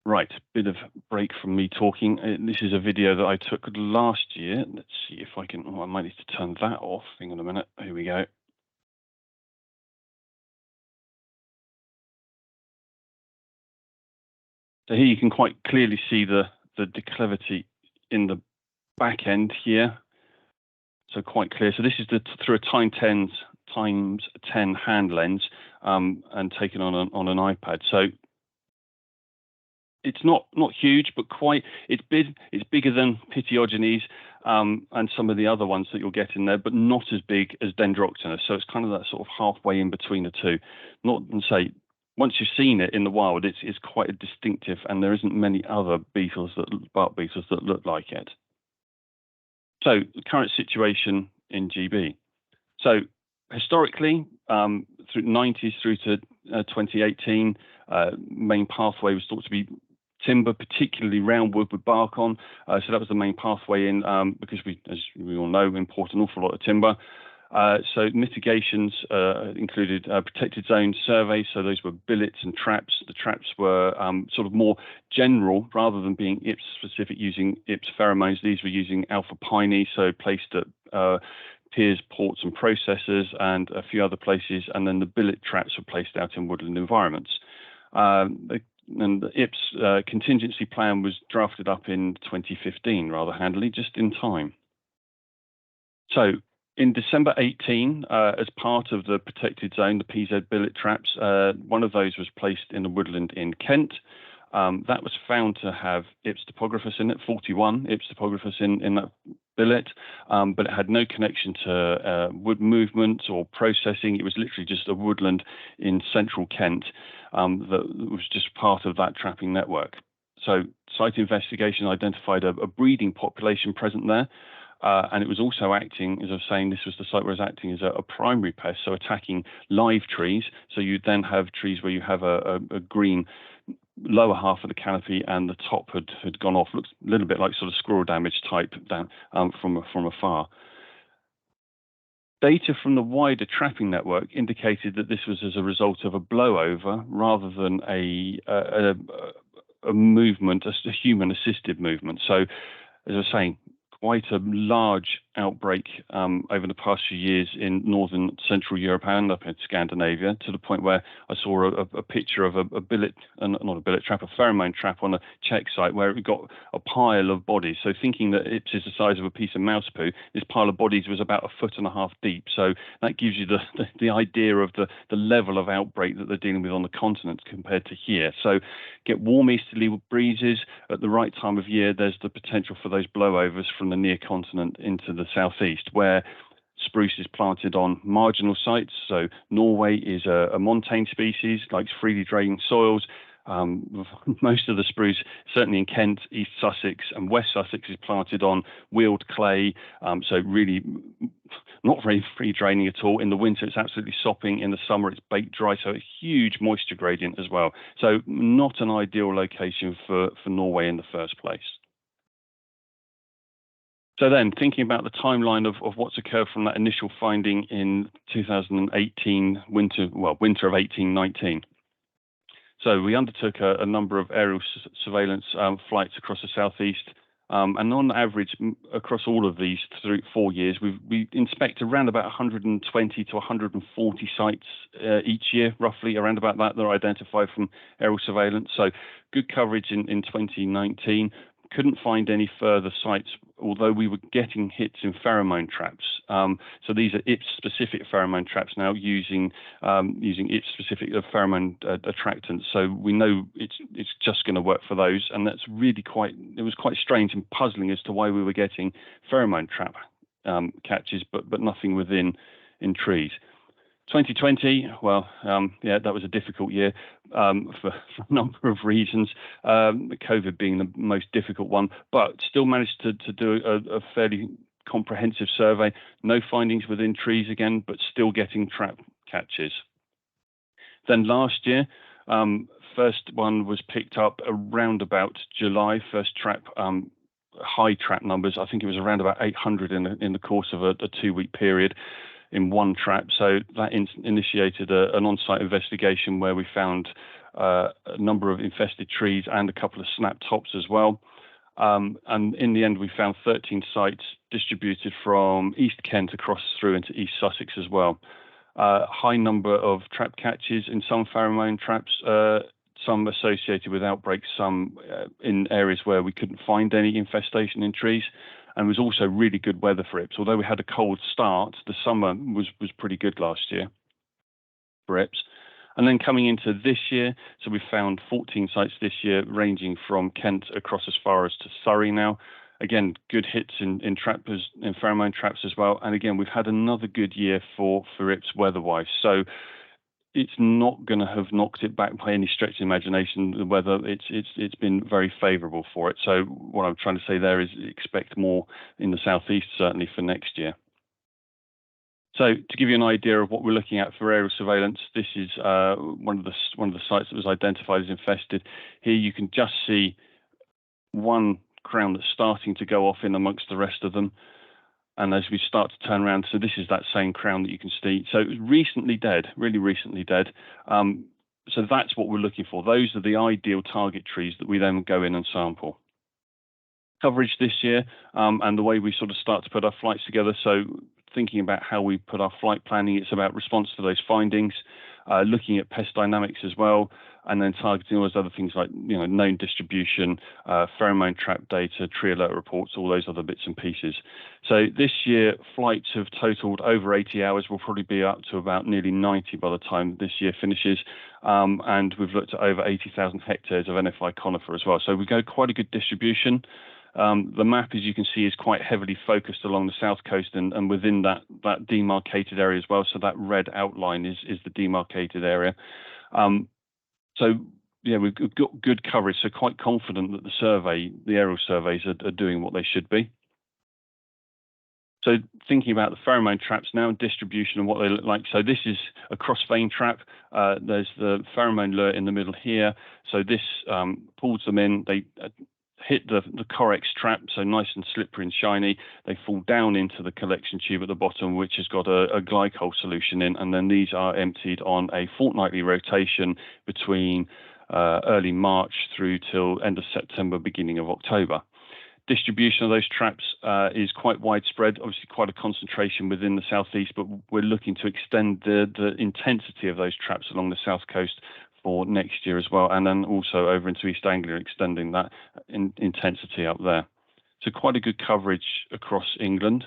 Right, bit of break from me talking. This is a video that I took last year. Let's see if I can, I might need to turn that off. Hang on a minute, here we go. So here you can quite clearly see the declivity in the back end here. So quite clear. So this is through a Time 10 ×10 hand lens and taken on an iPad. So it's not huge, but it's bigger than Pityogenes and some of the other ones that you'll get in there, but not as big as Dendroctonus. So it's kind of that sort of halfway in between the two. Not to say once you've seen it in the wild, it's quite a distinctive, and there isn't many other bark beetles that look like it. So the current situation in GB. So historically, through the 90s through to 2018, main pathway was thought to be timber, particularly roundwood with bark on. So that was the main pathway in because we, as we all know, import an awful lot of timber. So mitigations included protected zone surveys. So those were billets and traps. The traps were sort of more general rather than being IPS specific using IPS pheromones. These were using alpha pinene, so placed at piers, ports and processors and a few other places. And then the billet traps were placed out in woodland environments. And the IPS contingency plan was drafted up in 2015 rather handily, just in time. So in December 18, as part of the protected zone, the PZ billet traps, one of those was placed in a woodland in Kent. That was found to have IPS topographus in it, 41 IPS topographus in that billet, but it had no connection to wood movement or processing. It was literally just a woodland in central Kent that was just part of that trapping network. So site investigation identified a breeding population present there. And it was also acting, as I was saying, this was the site where it was acting as a primary pest, so attacking live trees. So you'd then have trees where you have a green lower half of the canopy and the top had gone off. Looks a little bit like sort of squirrel damage type down from afar. Data from the wider trapping network indicated that this was as a result of a blowover rather than a movement, a human-assisted movement. So, as I was saying, quite a large outbreak over the past few years in northern Central Europe and up in Scandinavia, to the point where I saw a picture of a billet, not a billet trap, a pheromone trap on a Czech site where it got a pile of bodies. So thinking that Ips is the size of a piece of mouse poo, this pile of bodies was about 1.5 feet deep. So that gives you the idea of the level of outbreak that they're dealing with on the continent compared to here. So get warm easterly breezes at the right time of year, there's the potential for those blowovers from the near continent into the southeast, where spruce is planted on marginal sites. So Norway is a montane species, likes freely draining soils. Most of the spruce, certainly in Kent, East Sussex and West Sussex, is planted on wheeled clay, so really not very free draining at all. In the winter, it's absolutely sopping. In the summer, it's baked dry, so a huge moisture gradient as well. So not an ideal location for Norway in the first place. So then, thinking about the timeline of what's occurred from that initial finding in 2018, winter of 18-19. So we undertook a number of aerial surveillance flights across the southeast, and on average, across all of these 4 years, we inspect around about 120 to 140 sites each year, roughly around about that are identified from aerial surveillance. So good coverage in 2019. Couldn't find any further sites, although we were getting hits in pheromone traps. So these are Ips-specific pheromone traps now using Ips-specific pheromone attractants. So we know it's just going to work for those, and that's really it was quite strange and puzzling as to why we were getting pheromone trap catches, but nothing in trees. 2020, that was a difficult year for a number of reasons, COVID being the most difficult one, but still managed to do a fairly comprehensive survey. No findings within trees again, but still getting trap catches. Then last year, first one was picked up around about July, first trap, high trap numbers. I think it was around about 800 in the course of a 2-week period in one trap. So that initiated an on-site investigation where we found a number of infested trees and a couple of snap tops as well. And in the end, we found 13 sites distributed from East Kent across through into East Sussex as well. High number of trap catches in some pheromone traps, some associated with outbreaks, some in areas where we couldn't find any infestation in trees. And it was also really good weather for Ips. Although we had a cold start, the summer was pretty good last year for Ips. And then coming into this year, so we found 14 sites this year, ranging from Kent across as far as to Surrey now. Again, good hits in trappers, in pheromone traps as well. And again, we've had another good year for Ips weather-wise. So it's not going to have knocked it back by any stretch of the imagination. The weather, it's been very favourable for it. So what I'm trying to say there is expect more in the southeast, certainly for next year. So to give you an idea of what we're looking at for aerial surveillance, this is one of the sites that was identified as infested. Here you can just see one crown that's starting to go off in amongst the rest of them. And as we start to turn around, so this is that same crown that you can see. So it was recently dead, really recently dead. So that's what we're looking for. Those are the ideal target trees that we then go in and sample. Coverage this year, and the way we sort of start to put our flights together. So thinking about how we put our flight planning, it's about response to those findings, looking at pest dynamics as well, and then targeting all those other things like known distribution, pheromone trap data, tree alert reports, all those other bits and pieces. So this year, flights have totaled over 80 hours. We'll probably be up to about nearly 90 by the time this year finishes. And we've looked at over 80,000 hectares of NFI conifer as well. So we go quite a good distribution. The map, as you can see, is quite heavily focused along the south coast and within that demarcated area as well. So that red outline is the demarcated area. So yeah, we've got good coverage. So quite confident that the aerial surveys are doing what they should be. So thinking about the pheromone traps now and distribution and what they look like. So this is a cross-vein trap. There's the pheromone lure in the middle here. So this pulls them in. They hit the Corex trap, so nice and slippery and shiny. They fall down into the collection tube at the bottom, which has got a glycol solution in. And then these are emptied on a fortnightly rotation between early March through till end of September, beginning of October. Distribution of those traps is quite widespread, obviously quite a concentration within the southeast, but we're looking to extend the intensity of those traps along the south coast for next year as well, and then also over into East Anglia, extending that intensity up there. So quite a good coverage across England.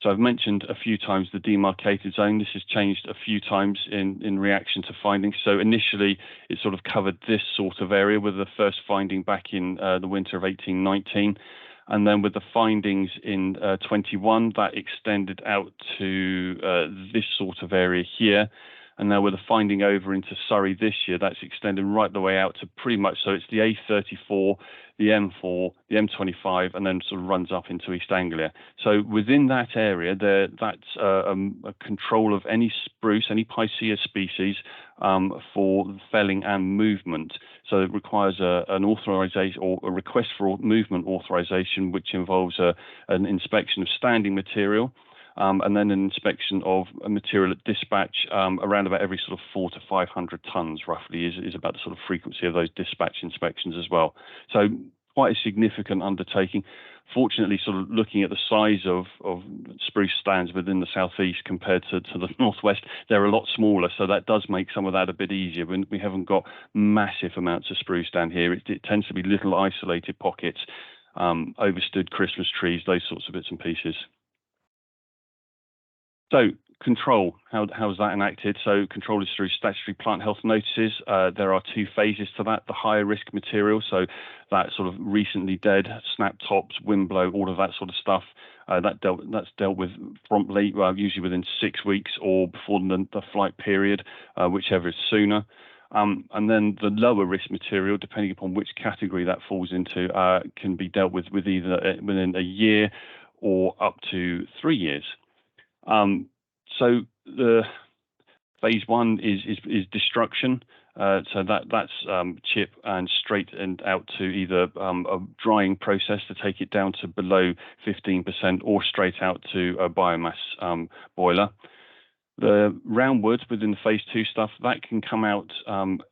So I've mentioned a few times the demarcated zone. This has changed a few times in reaction to findings. So initially, it sort of covered this sort of area with the first finding back in the winter of 1819. And then with the findings in 21, that extended out to this sort of area here. And now with the finding over into Surrey this year, that's extended right the way out to pretty much, so it's the A34, the M4, the M25, and then sort of runs up into East Anglia. So within that area, that's a control of any spruce, any Picea species for felling and movement. So it requires an authorization or a request for movement authorization, which involves an inspection of standing material. And then an inspection of a material at dispatch around about every sort of 400 to 500 tons, roughly, is about the sort of frequency of those dispatch inspections as well. So quite a significant undertaking. Fortunately, sort of looking at the size of spruce stands within the southeast compared to the northwest, they're a lot smaller, so that does make some of that a bit easier. We haven't got massive amounts of spruce down here. It tends to be little isolated pockets, overstood Christmas trees, those sorts of bits and pieces. So control, how's that enacted? So control is through statutory plant health notices. There are two phases to that. The higher risk material, so that sort of recently dead, snap tops, wind blow, all of that sort of stuff, that's dealt with promptly, usually within 6 weeks or before the flight period, whichever is sooner. And then the lower risk material, depending upon which category that falls into, can be dealt with either within a year or up to 3 years. So the phase one is destruction. So that's chip and straight and out to either a drying process to take it down to below 15% or straight out to a biomass boiler. The roundwood within the phase two stuff, that can come out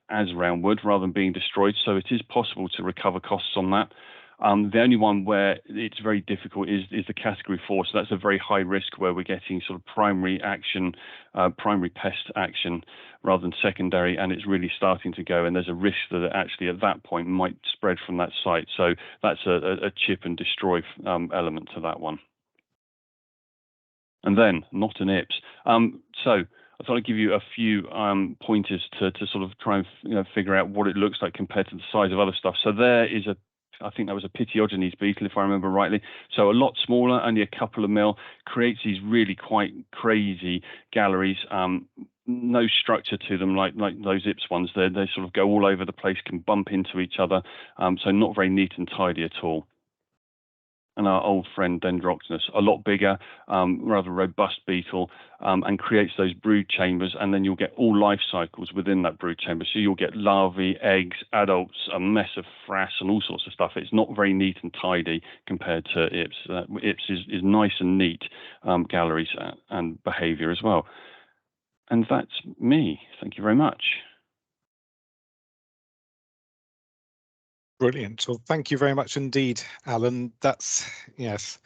as roundwood rather than being destroyed. So it is possible to recover costs on that. The only one where it's very difficult is the category 4. So that's a very high risk where we're getting sort of primary action, primary pest action rather than secondary, and it's really starting to go. And there's a risk that it actually at that point might spread from that site. So that's a chip and destroy element to that one. And then not an IPS. So I thought I'd give you a few pointers to sort of try and figure out what it looks like compared to the size of other stuff. So there is I think that was a Pityogenes beetle, if I remember rightly. So a lot smaller, only a couple of mil, creates these really quite crazy galleries. No structure to them like those IPS ones. They sort of go all over the place, can bump into each other. So not very neat and tidy at all. And our old friend Dendroctonus, a lot bigger, rather robust beetle, and creates those brood chambers, and then you'll get all life cycles within that brood chamber. So you'll get larvae, eggs, adults, a mess of frass and all sorts of stuff. It's not very neat and tidy compared to IPS. IPS is nice and neat galleries and behaviour as well. And that's me. Thank you very much. Brilliant. Well, thank you very much indeed, Alan. That's, yes,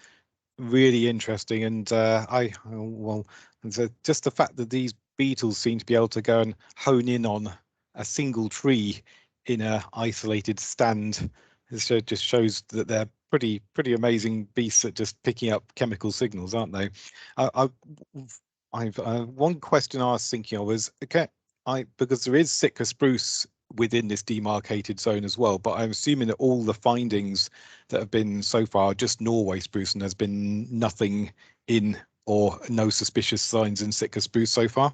really interesting. And just the fact that these beetles seem to be able to go and hone in on a single tree in a isolated stand, it just shows that they're pretty amazing beasts at just picking up chemical signals, aren't they? I've one question I was thinking of is, okay, because there is Sitka spruce within this demarcated zone as well, but I'm assuming that all the findings that have been so far are just Norway spruce, and there's been nothing in or no suspicious signs in Sitka spruce so far.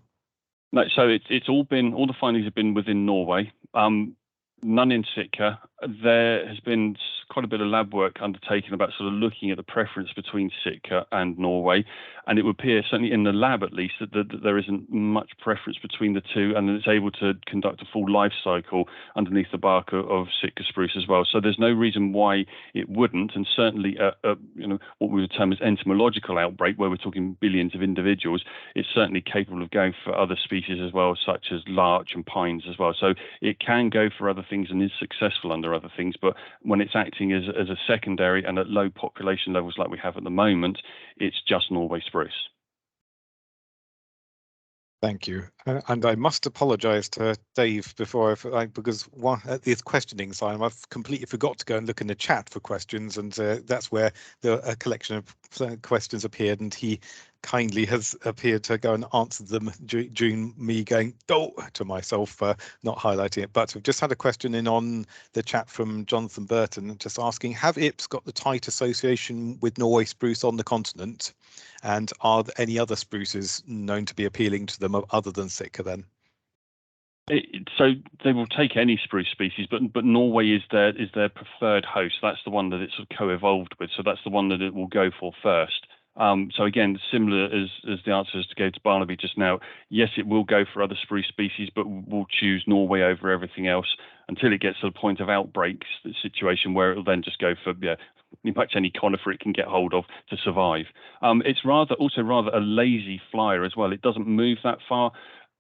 No, so it's all the findings have been within Norway. None in Sitka, there has been quite a bit of lab work undertaken about sort of looking at the preference between Sitka and Norway, and it would appear, certainly in the lab at least, that there isn't much preference between the two, and that it's able to conduct a full life cycle underneath the bark of Sitka spruce as well. So there's no reason why it wouldn't, and certainly what we would term as entomological outbreak, where we're talking billions of individuals, it's certainly capable of going for other species as well, such as larch and pines as well. So it can go for other things and is successful under other things, but when it's acting as a secondary and at low population levels like we have at the moment, it's just Norway spruce. Thank you. And I must apologise to Dave before, because at the questioning time, I've completely forgot to go and look in the chat for questions, and that's where a collection of questions appeared, and he kindly has appeared to go and answer them during me going to myself, not highlighting it. But we've just had a question in on the chat from Jonathan Burton, just asking, have IPS got the tight association with Norway spruce on the continent? And are there any other spruces known to be appealing to them other than Sitka then? So they will take any spruce species, but Norway is their preferred host. That's the one that it's sort of co-evolved with. So that's the one that it will go for first. So again, similar as the answers to go to Barnaby just now, yes, it will go for other spruce species, but we'll choose Norway over everything else until it gets to the point of outbreaks, the situation where it will then just go for pretty much any conifer it can get hold of to survive. It's also rather a lazy flyer as well. It doesn't move that far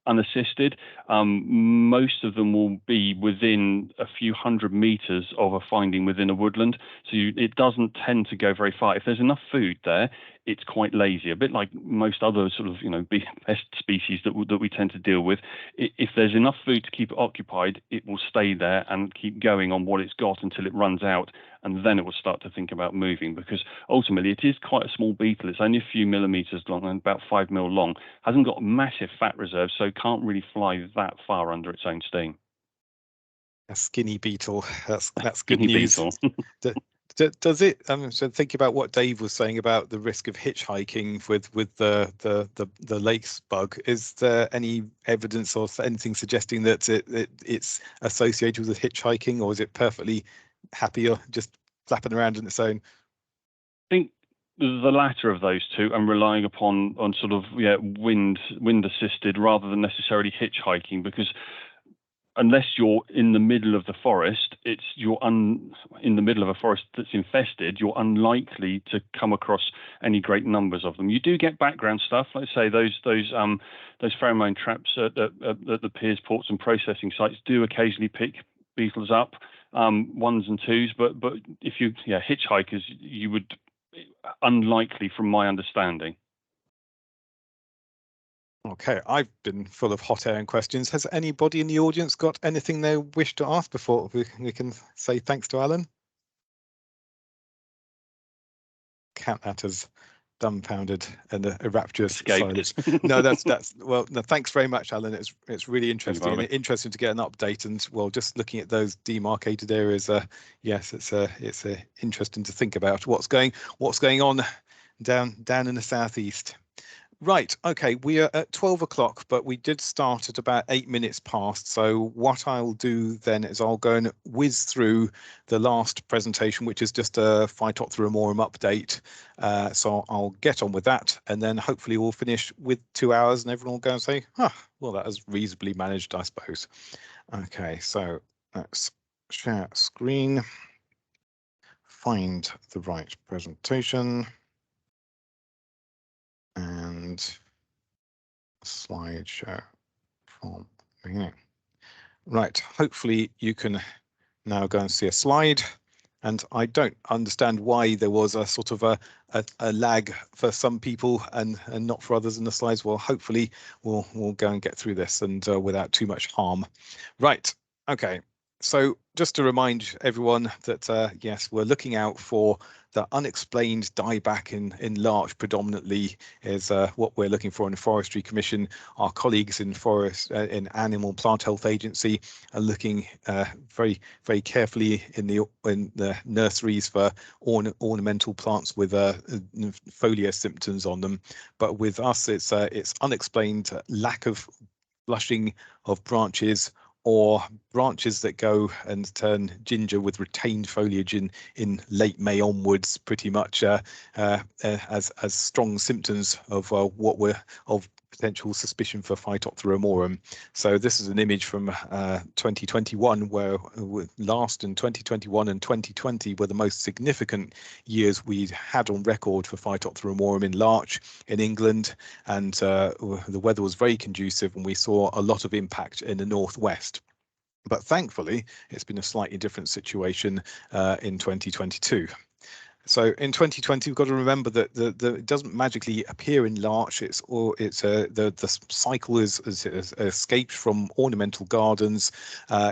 unassisted. Most of them will be within a few hundred meters of a finding within a woodland, so it doesn't tend to go very far. If there's enough food there, it's quite lazy, a bit like most other sort of pest species that we tend to deal with. If there's enough food to keep it occupied, it will stay there and keep going on what it's got until it runs out, and then it will start to think about moving, because ultimately it is quite a small beetle. It's only a few millimeters long and about 5 mil long, hasn't got massive fat reserves, so can't really fly that far under its own steam. A skinny beetle, that's good Skinny news. beetle. Does it? So thinking about what Dave was saying about the risk of hitchhiking with the lakes bug, is there any evidence or anything suggesting that it's associated with hitchhiking, or is it perfectly happy or just flapping around on its own? I think the latter of those two, and relying upon sort of wind assisted rather than necessarily hitchhiking, because unless you're in the middle of the forest, in the middle of a forest that's infested, you're unlikely to come across any great numbers of them. You do get background stuff, let's say those pheromone traps at the piers, ports and processing sites do occasionally pick beetles up, ones and twos, but if you hitchhikers, you would, unlikely from my understanding. Okay, I've been full of hot air and questions. Has anybody in the audience got anything they wish to ask before we can say thanks to Alan? Count that as dumbfounded and a rapturous silence. No, that's well. No, thanks very much, Alan. It's really interesting and interesting to get an update. And well, just looking at those demarcated areas, yes, it's interesting to think about what's going on down in the southeast. Right, okay, we are at 12 o'clock, but we did start at about 8 minutes past. So what I'll do then is I'll go and whiz through the last presentation, which is just a Phytophthora update. So I'll get on with that, and then hopefully we'll finish with 2 hours and everyone will go and say, well, that was reasonably managed, I suppose. Okay, so let's share screen, find the right presentation, and slideshow from beginning. Right, hopefully you can now go and see a slide, and I don't understand why there was a sort of a lag for some people and not for others in the slides. Well, hopefully we'll go and get through this and without too much harm. Right, okay. So just to remind everyone that, yes, we're looking out for the unexplained dieback in larch predominantly is what we're looking for in the Forestry Commission. Our colleagues in in Animal Plant Health Agency are looking very, very carefully in the nurseries for ornamental plants with foliar symptoms on them. But with us, it's unexplained lack of flushing of branches or branches that go and turn ginger with retained foliage in late May onwards, pretty much as strong symptoms of what we're of potential suspicion for Phytophthora amorum. So this is an image from 2021, where last in 2021 and 2020 were the most significant years we'd had on record for Phytophthora amorum in larch in England, and the weather was very conducive, and we saw a lot of impact in the northwest. But thankfully, it's been a slightly different situation in 2022. So in 2020, we've got to remember that it doesn't magically appear in larch. The cycle is escaped from ornamental gardens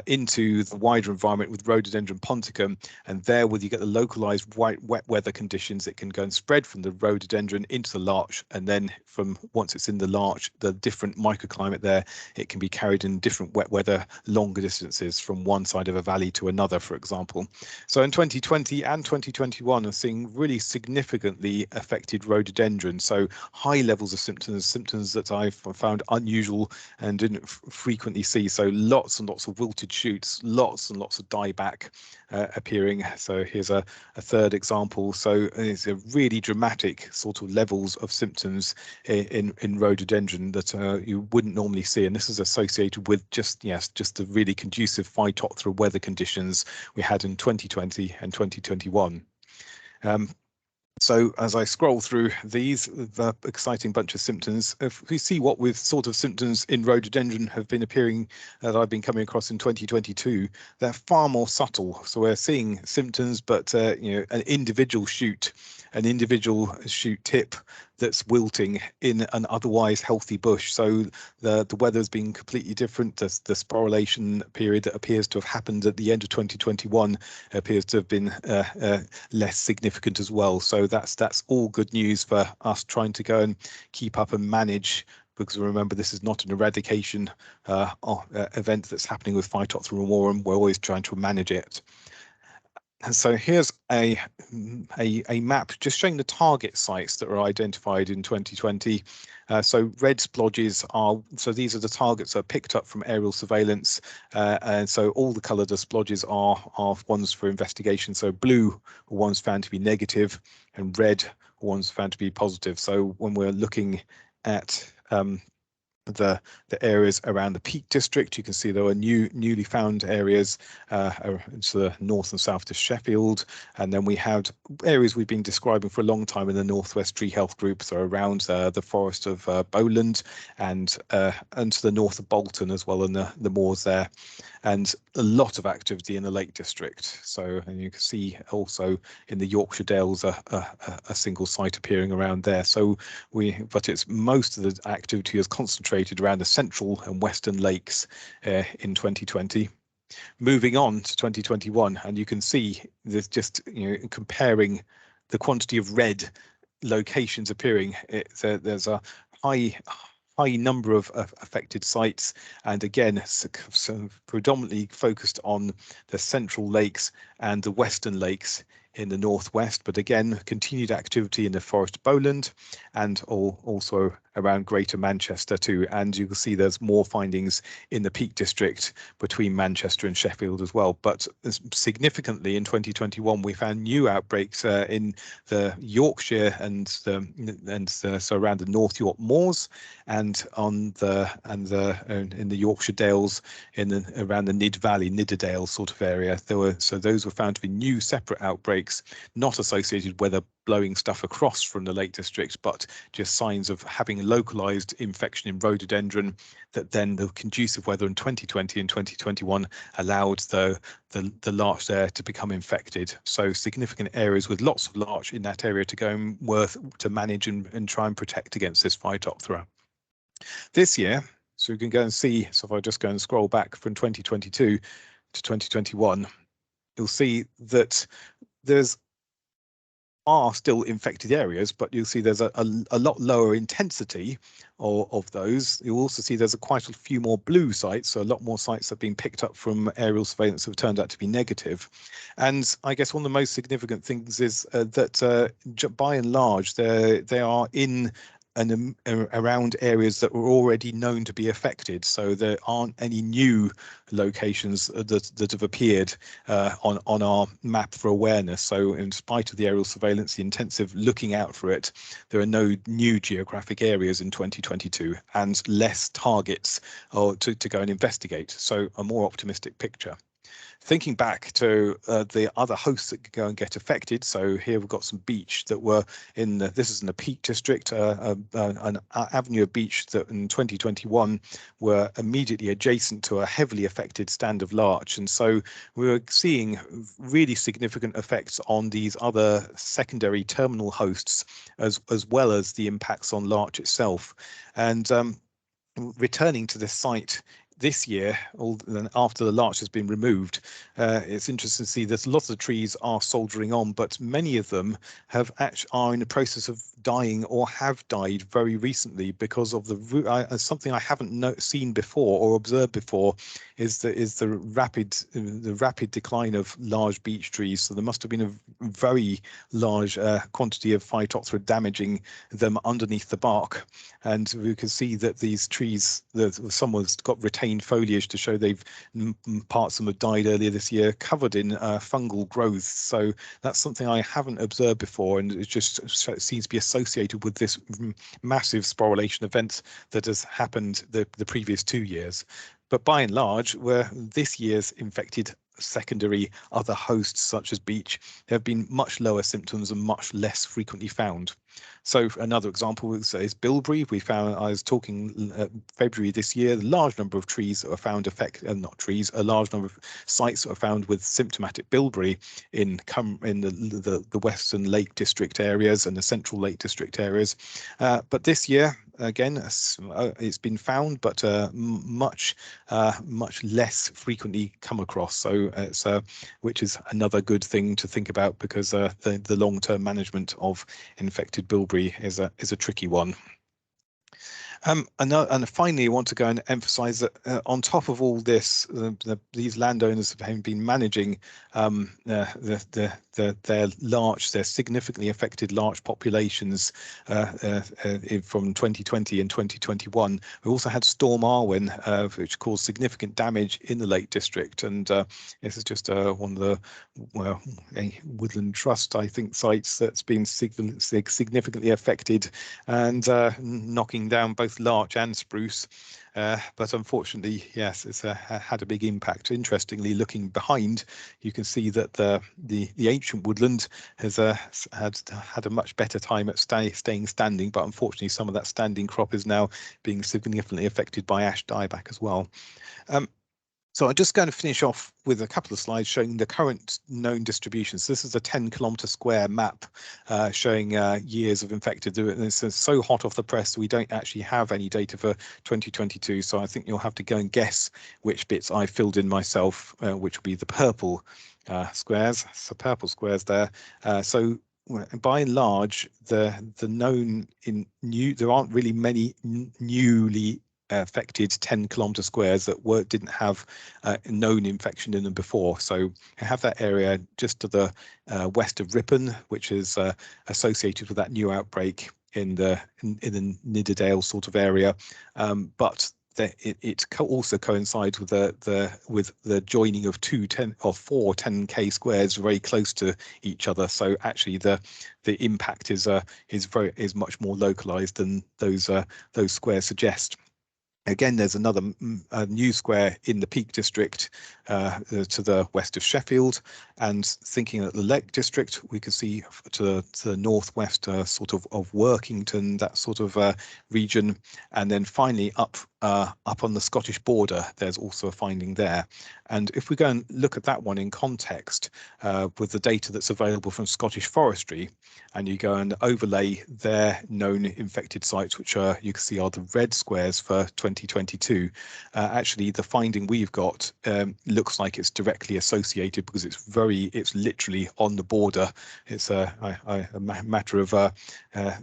into the wider environment with Rhododendron ponticum, and there, with you get the localized wet weather conditions, it can go and spread from the rhododendron into the larch, and then from once it's in the larch, the different microclimate there, it can be carried in different wet weather longer distances from one side of a valley to another, for example. So in 2020 and 2021, are seeing really significantly affected rhododendron. So high levels of symptoms that I've found unusual and didn't frequently see. So lots and lots of wilted shoots, lots and lots of dieback appearing. So here's a third example. So it's a really dramatic sort of levels of symptoms in rhododendron that you wouldn't normally see, and this is associated with just the really conducive Phytophthora weather conditions we had in 2020 and 2021. So as I scroll through these, the exciting bunch of symptoms, if we see what with sort of symptoms in rhododendron have been appearing that I've been coming across in 2022, they're far more subtle. So we're seeing symptoms, but an individual shoot tip that's wilting in an otherwise healthy bush. So the weather's been completely different. The sporulation period that appears to have happened at the end of 2021 appears to have been less significant as well. So that's all good news for us trying to go and keep up and manage, because remember, this is not an eradication event that's happening with Phytophthora amorum. We're always trying to manage it. And so here's a map just showing the target sites that were identified in 2020. So red splodges so these are the targets that are picked up from aerial surveillance. And so all the coloured splodges are ones for investigation. So blue are ones found to be negative, and red are ones found to be positive. So when we're looking at the areas around the Peak District, you can see there were newly found areas to the north and south of Sheffield, and then we had areas we've been describing for a long time in the Northwest Tree Health Group, so around the forest of Bowland and to the north of Bolton as well, in the moors there, and a lot of activity in the Lake District. So, and you can see also in the Yorkshire Dales a single site appearing around there. So but it's most of the activity is concentrated around the central and western lakes in 2020. Moving on to 2021, and you can see this just comparing the quantity of red locations appearing. There's a high number of affected sites, and again, so predominantly focused on the central lakes and the western lakes in the northwest, but again, continued activity in the Forest of Bowland and also around Greater Manchester too. And you can see there's more findings in the Peak District between Manchester and Sheffield as well. But significantly in 2021, we found new outbreaks in the Yorkshire and so around the North York Moors, and in the Yorkshire Dales around the Nid Valley, Nidderdale sort of area. Those were found to be new separate outbreaks, not associated with blowing stuff across from the Lake District, but just signs of having localized infection in rhododendron, that then the conducive weather in 2020 and 2021 allowed the larch there to become infected. So significant areas with lots of larch in that area to go worth to manage and try and protect against this Phytophthora. This year, so we can go and see, so if I just go and scroll back from 2022 to 2021, you'll see that are still infected areas, but you'll see there's a lot lower intensity of those. You'll also see there's quite a few more blue sites, so a lot more sites that have been picked up from aerial surveillance have turned out to be negative. And I guess one of the most significant things is that by and large, they are in around areas that were already known to be affected. So there aren't any new locations that have appeared on our map for awareness. So in spite of the aerial surveillance, the intensive looking out for it, there are no new geographic areas in 2022 and less targets to go and investigate. So a more optimistic picture. Thinking back to the other hosts that could go and get affected, so here we've got some beach that were in this is in the Peak District, an avenue of beach that in 2021 were immediately adjacent to a heavily affected stand of larch, and so we were seeing really significant effects on these other secondary terminal hosts as well as the impacts on larch itself. And returning to this site this year, after the larch has been removed, it's interesting to see that lots of trees are soldiering on, but many of them are in the process of dying or have died very recently because of something I haven't seen before or observed before is the rapid decline of large beech trees. So there must have been a very large quantity of Phytophthora damaging them underneath the bark, and we can see that these trees, someone's got retained foliage to show parts of them have died earlier this year, covered in fungal growth. So that's something I haven't observed before, and it just seems to be associated with this massive sporulation event that has happened the previous 2 years. But by and large, where this year's infected secondary other hosts such as beech, there have been much lower symptoms and much less frequently found. So another example is bilberry. I was talking February this year, a large number of trees that were found a large number of sites that were found with symptomatic bilberry in the Western Lake District areas and the Central Lake District areas. But this year, again, it's been found, but much less frequently come across. So which is another good thing to think about, because the long-term management of infected bilberry is a tricky one. And finally, I want to go and emphasize that on top of all this, these landowners have been managing their significantly affected larch populations from 2020 and 2021. We also had Storm Arwen, which caused significant damage in the Lake District, and this is just one of the a Woodland Trust, I think, sites that's been significantly affected and knocking down both larch and spruce. But unfortunately, yes, it's had a big impact. Interestingly, looking behind, you can see that the ancient woodland has had a much better time at staying standing, but unfortunately, some of that standing crop is now being significantly affected by ash dieback as well. So I'm just going to finish off with a couple of slides showing the current known distributions. So this is a 10-kilometre square map showing years of infected. It's so hot off the press, we don't actually have any data for 2022. So I think you'll have to go and guess which bits I filled in myself, which will be the purple squares. So purple squares there. So by and large, there aren't really many newly affected 10-kilometre squares that didn't have known infection in them before. So I have that area just to the west of Ripon, which is associated with that new outbreak in the Nidderdale sort of area, but it also coincides with the joining of four 10k squares very close to each other. So actually, the impact is much more localized than those squares suggest. Again, there's another new square in the Peak District to the west of Sheffield, and thinking at the Lake District, we can see to the northwest sort of Workington, that sort of region, and then finally up on the Scottish border, there's also a finding there. And if we go and look at that one in context with the data that's available from Scottish Forestry, and you go and overlay their known infected sites, which you can see are the red squares for 2022, actually the finding we've got looks like it's directly associated, because it's literally on the border. It's a matter of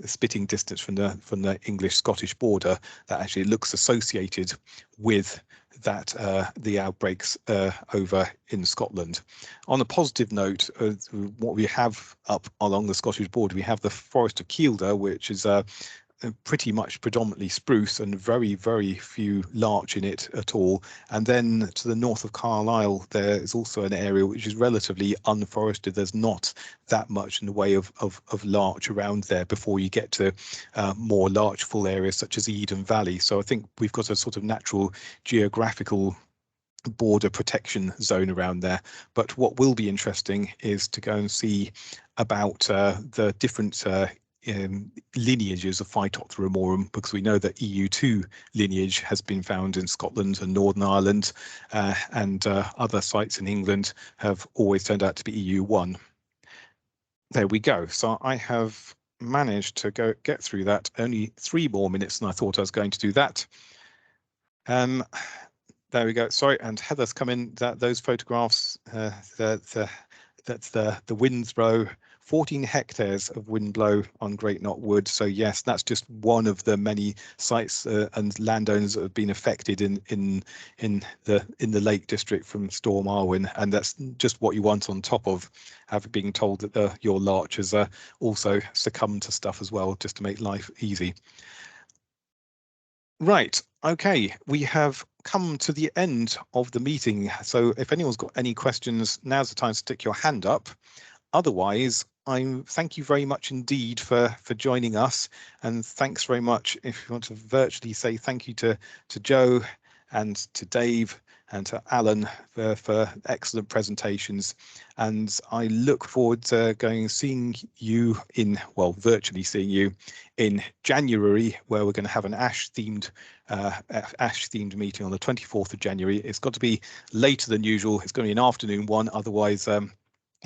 spitting distance from the English-Scottish border that actually looks associated with that the outbreaks over in Scotland. On a positive note, what we have up along the Scottish border, we have the Forest of Kielder, which is pretty much predominantly spruce and very, very few larch in it at all. And then to the north of Carlisle, there is also an area which is relatively unforested. There's not that much in the way of larch around there before you get to more larchful areas such as Eden Valley. So I think we've got a sort of natural geographical border protection zone around there. But what will be interesting is to go and see about the different lineages of Phytophthora ramorum, because we know that EU2 lineage has been found in Scotland and Northern Ireland, and other sites in England have always turned out to be EU1. There we go. So I have managed to get through that. Only 3 more minutes than I thought I was going to do that. There we go. Sorry, and Heather's come in. Those photographs, that's the Windsboro, 14 hectares of windblow on Great Knot Wood. So yes, that's just one of the many sites and landowners that have been affected in the Lake District from Storm Arwen, and that's just what you want on top of being told that your larch has also succumbed to stuff as well, just to make life easy. Right, okay, we have come to the end of the meeting. So if anyone's got any questions, now's the time to stick your hand up. Otherwise, thank you very much indeed for joining us, and thanks very much. If you want to virtually say thank you to Joe and to Dave and to Alan for excellent presentations, and I look forward to seeing you virtually seeing you in January, where we're going to have an ash themed meeting on the 24th of January. It's got to be later than usual. It's going to be an afternoon one, otherwise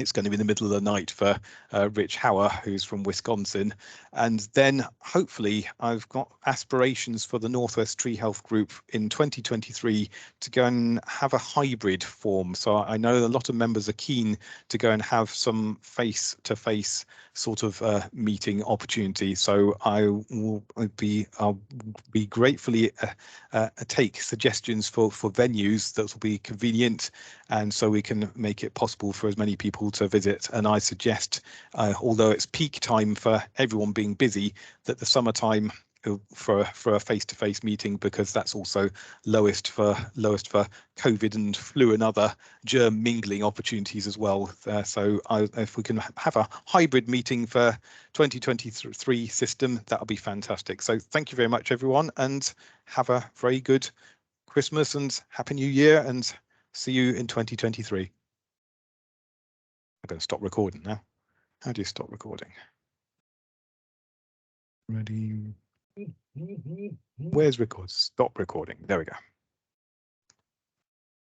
it's going to be in the middle of the night for Rich Hauer, who's from Wisconsin. And then hopefully I've got aspirations for the Northwest Tree Health Group in 2023 to go and have a hybrid form. So I know a lot of members are keen to go and have some face-to-face sort of meeting opportunity. So I'll be gratefully take suggestions for venues that will be convenient, and so we can make it possible for as many people to visit. And I suggest, although it's peak time for everyone being busy, that the summertime for a face-to-face meeting, because that's also lowest for COVID and flu and other germ mingling opportunities as well. So if we can have a hybrid meeting for 2023 system, that'll be fantastic. So thank you very much, everyone, and have a very good Christmas and Happy New Year, and see you in 2023. I'm going to stop recording now. How do you stop recording? Ready? Where's record? Stop recording. There we go.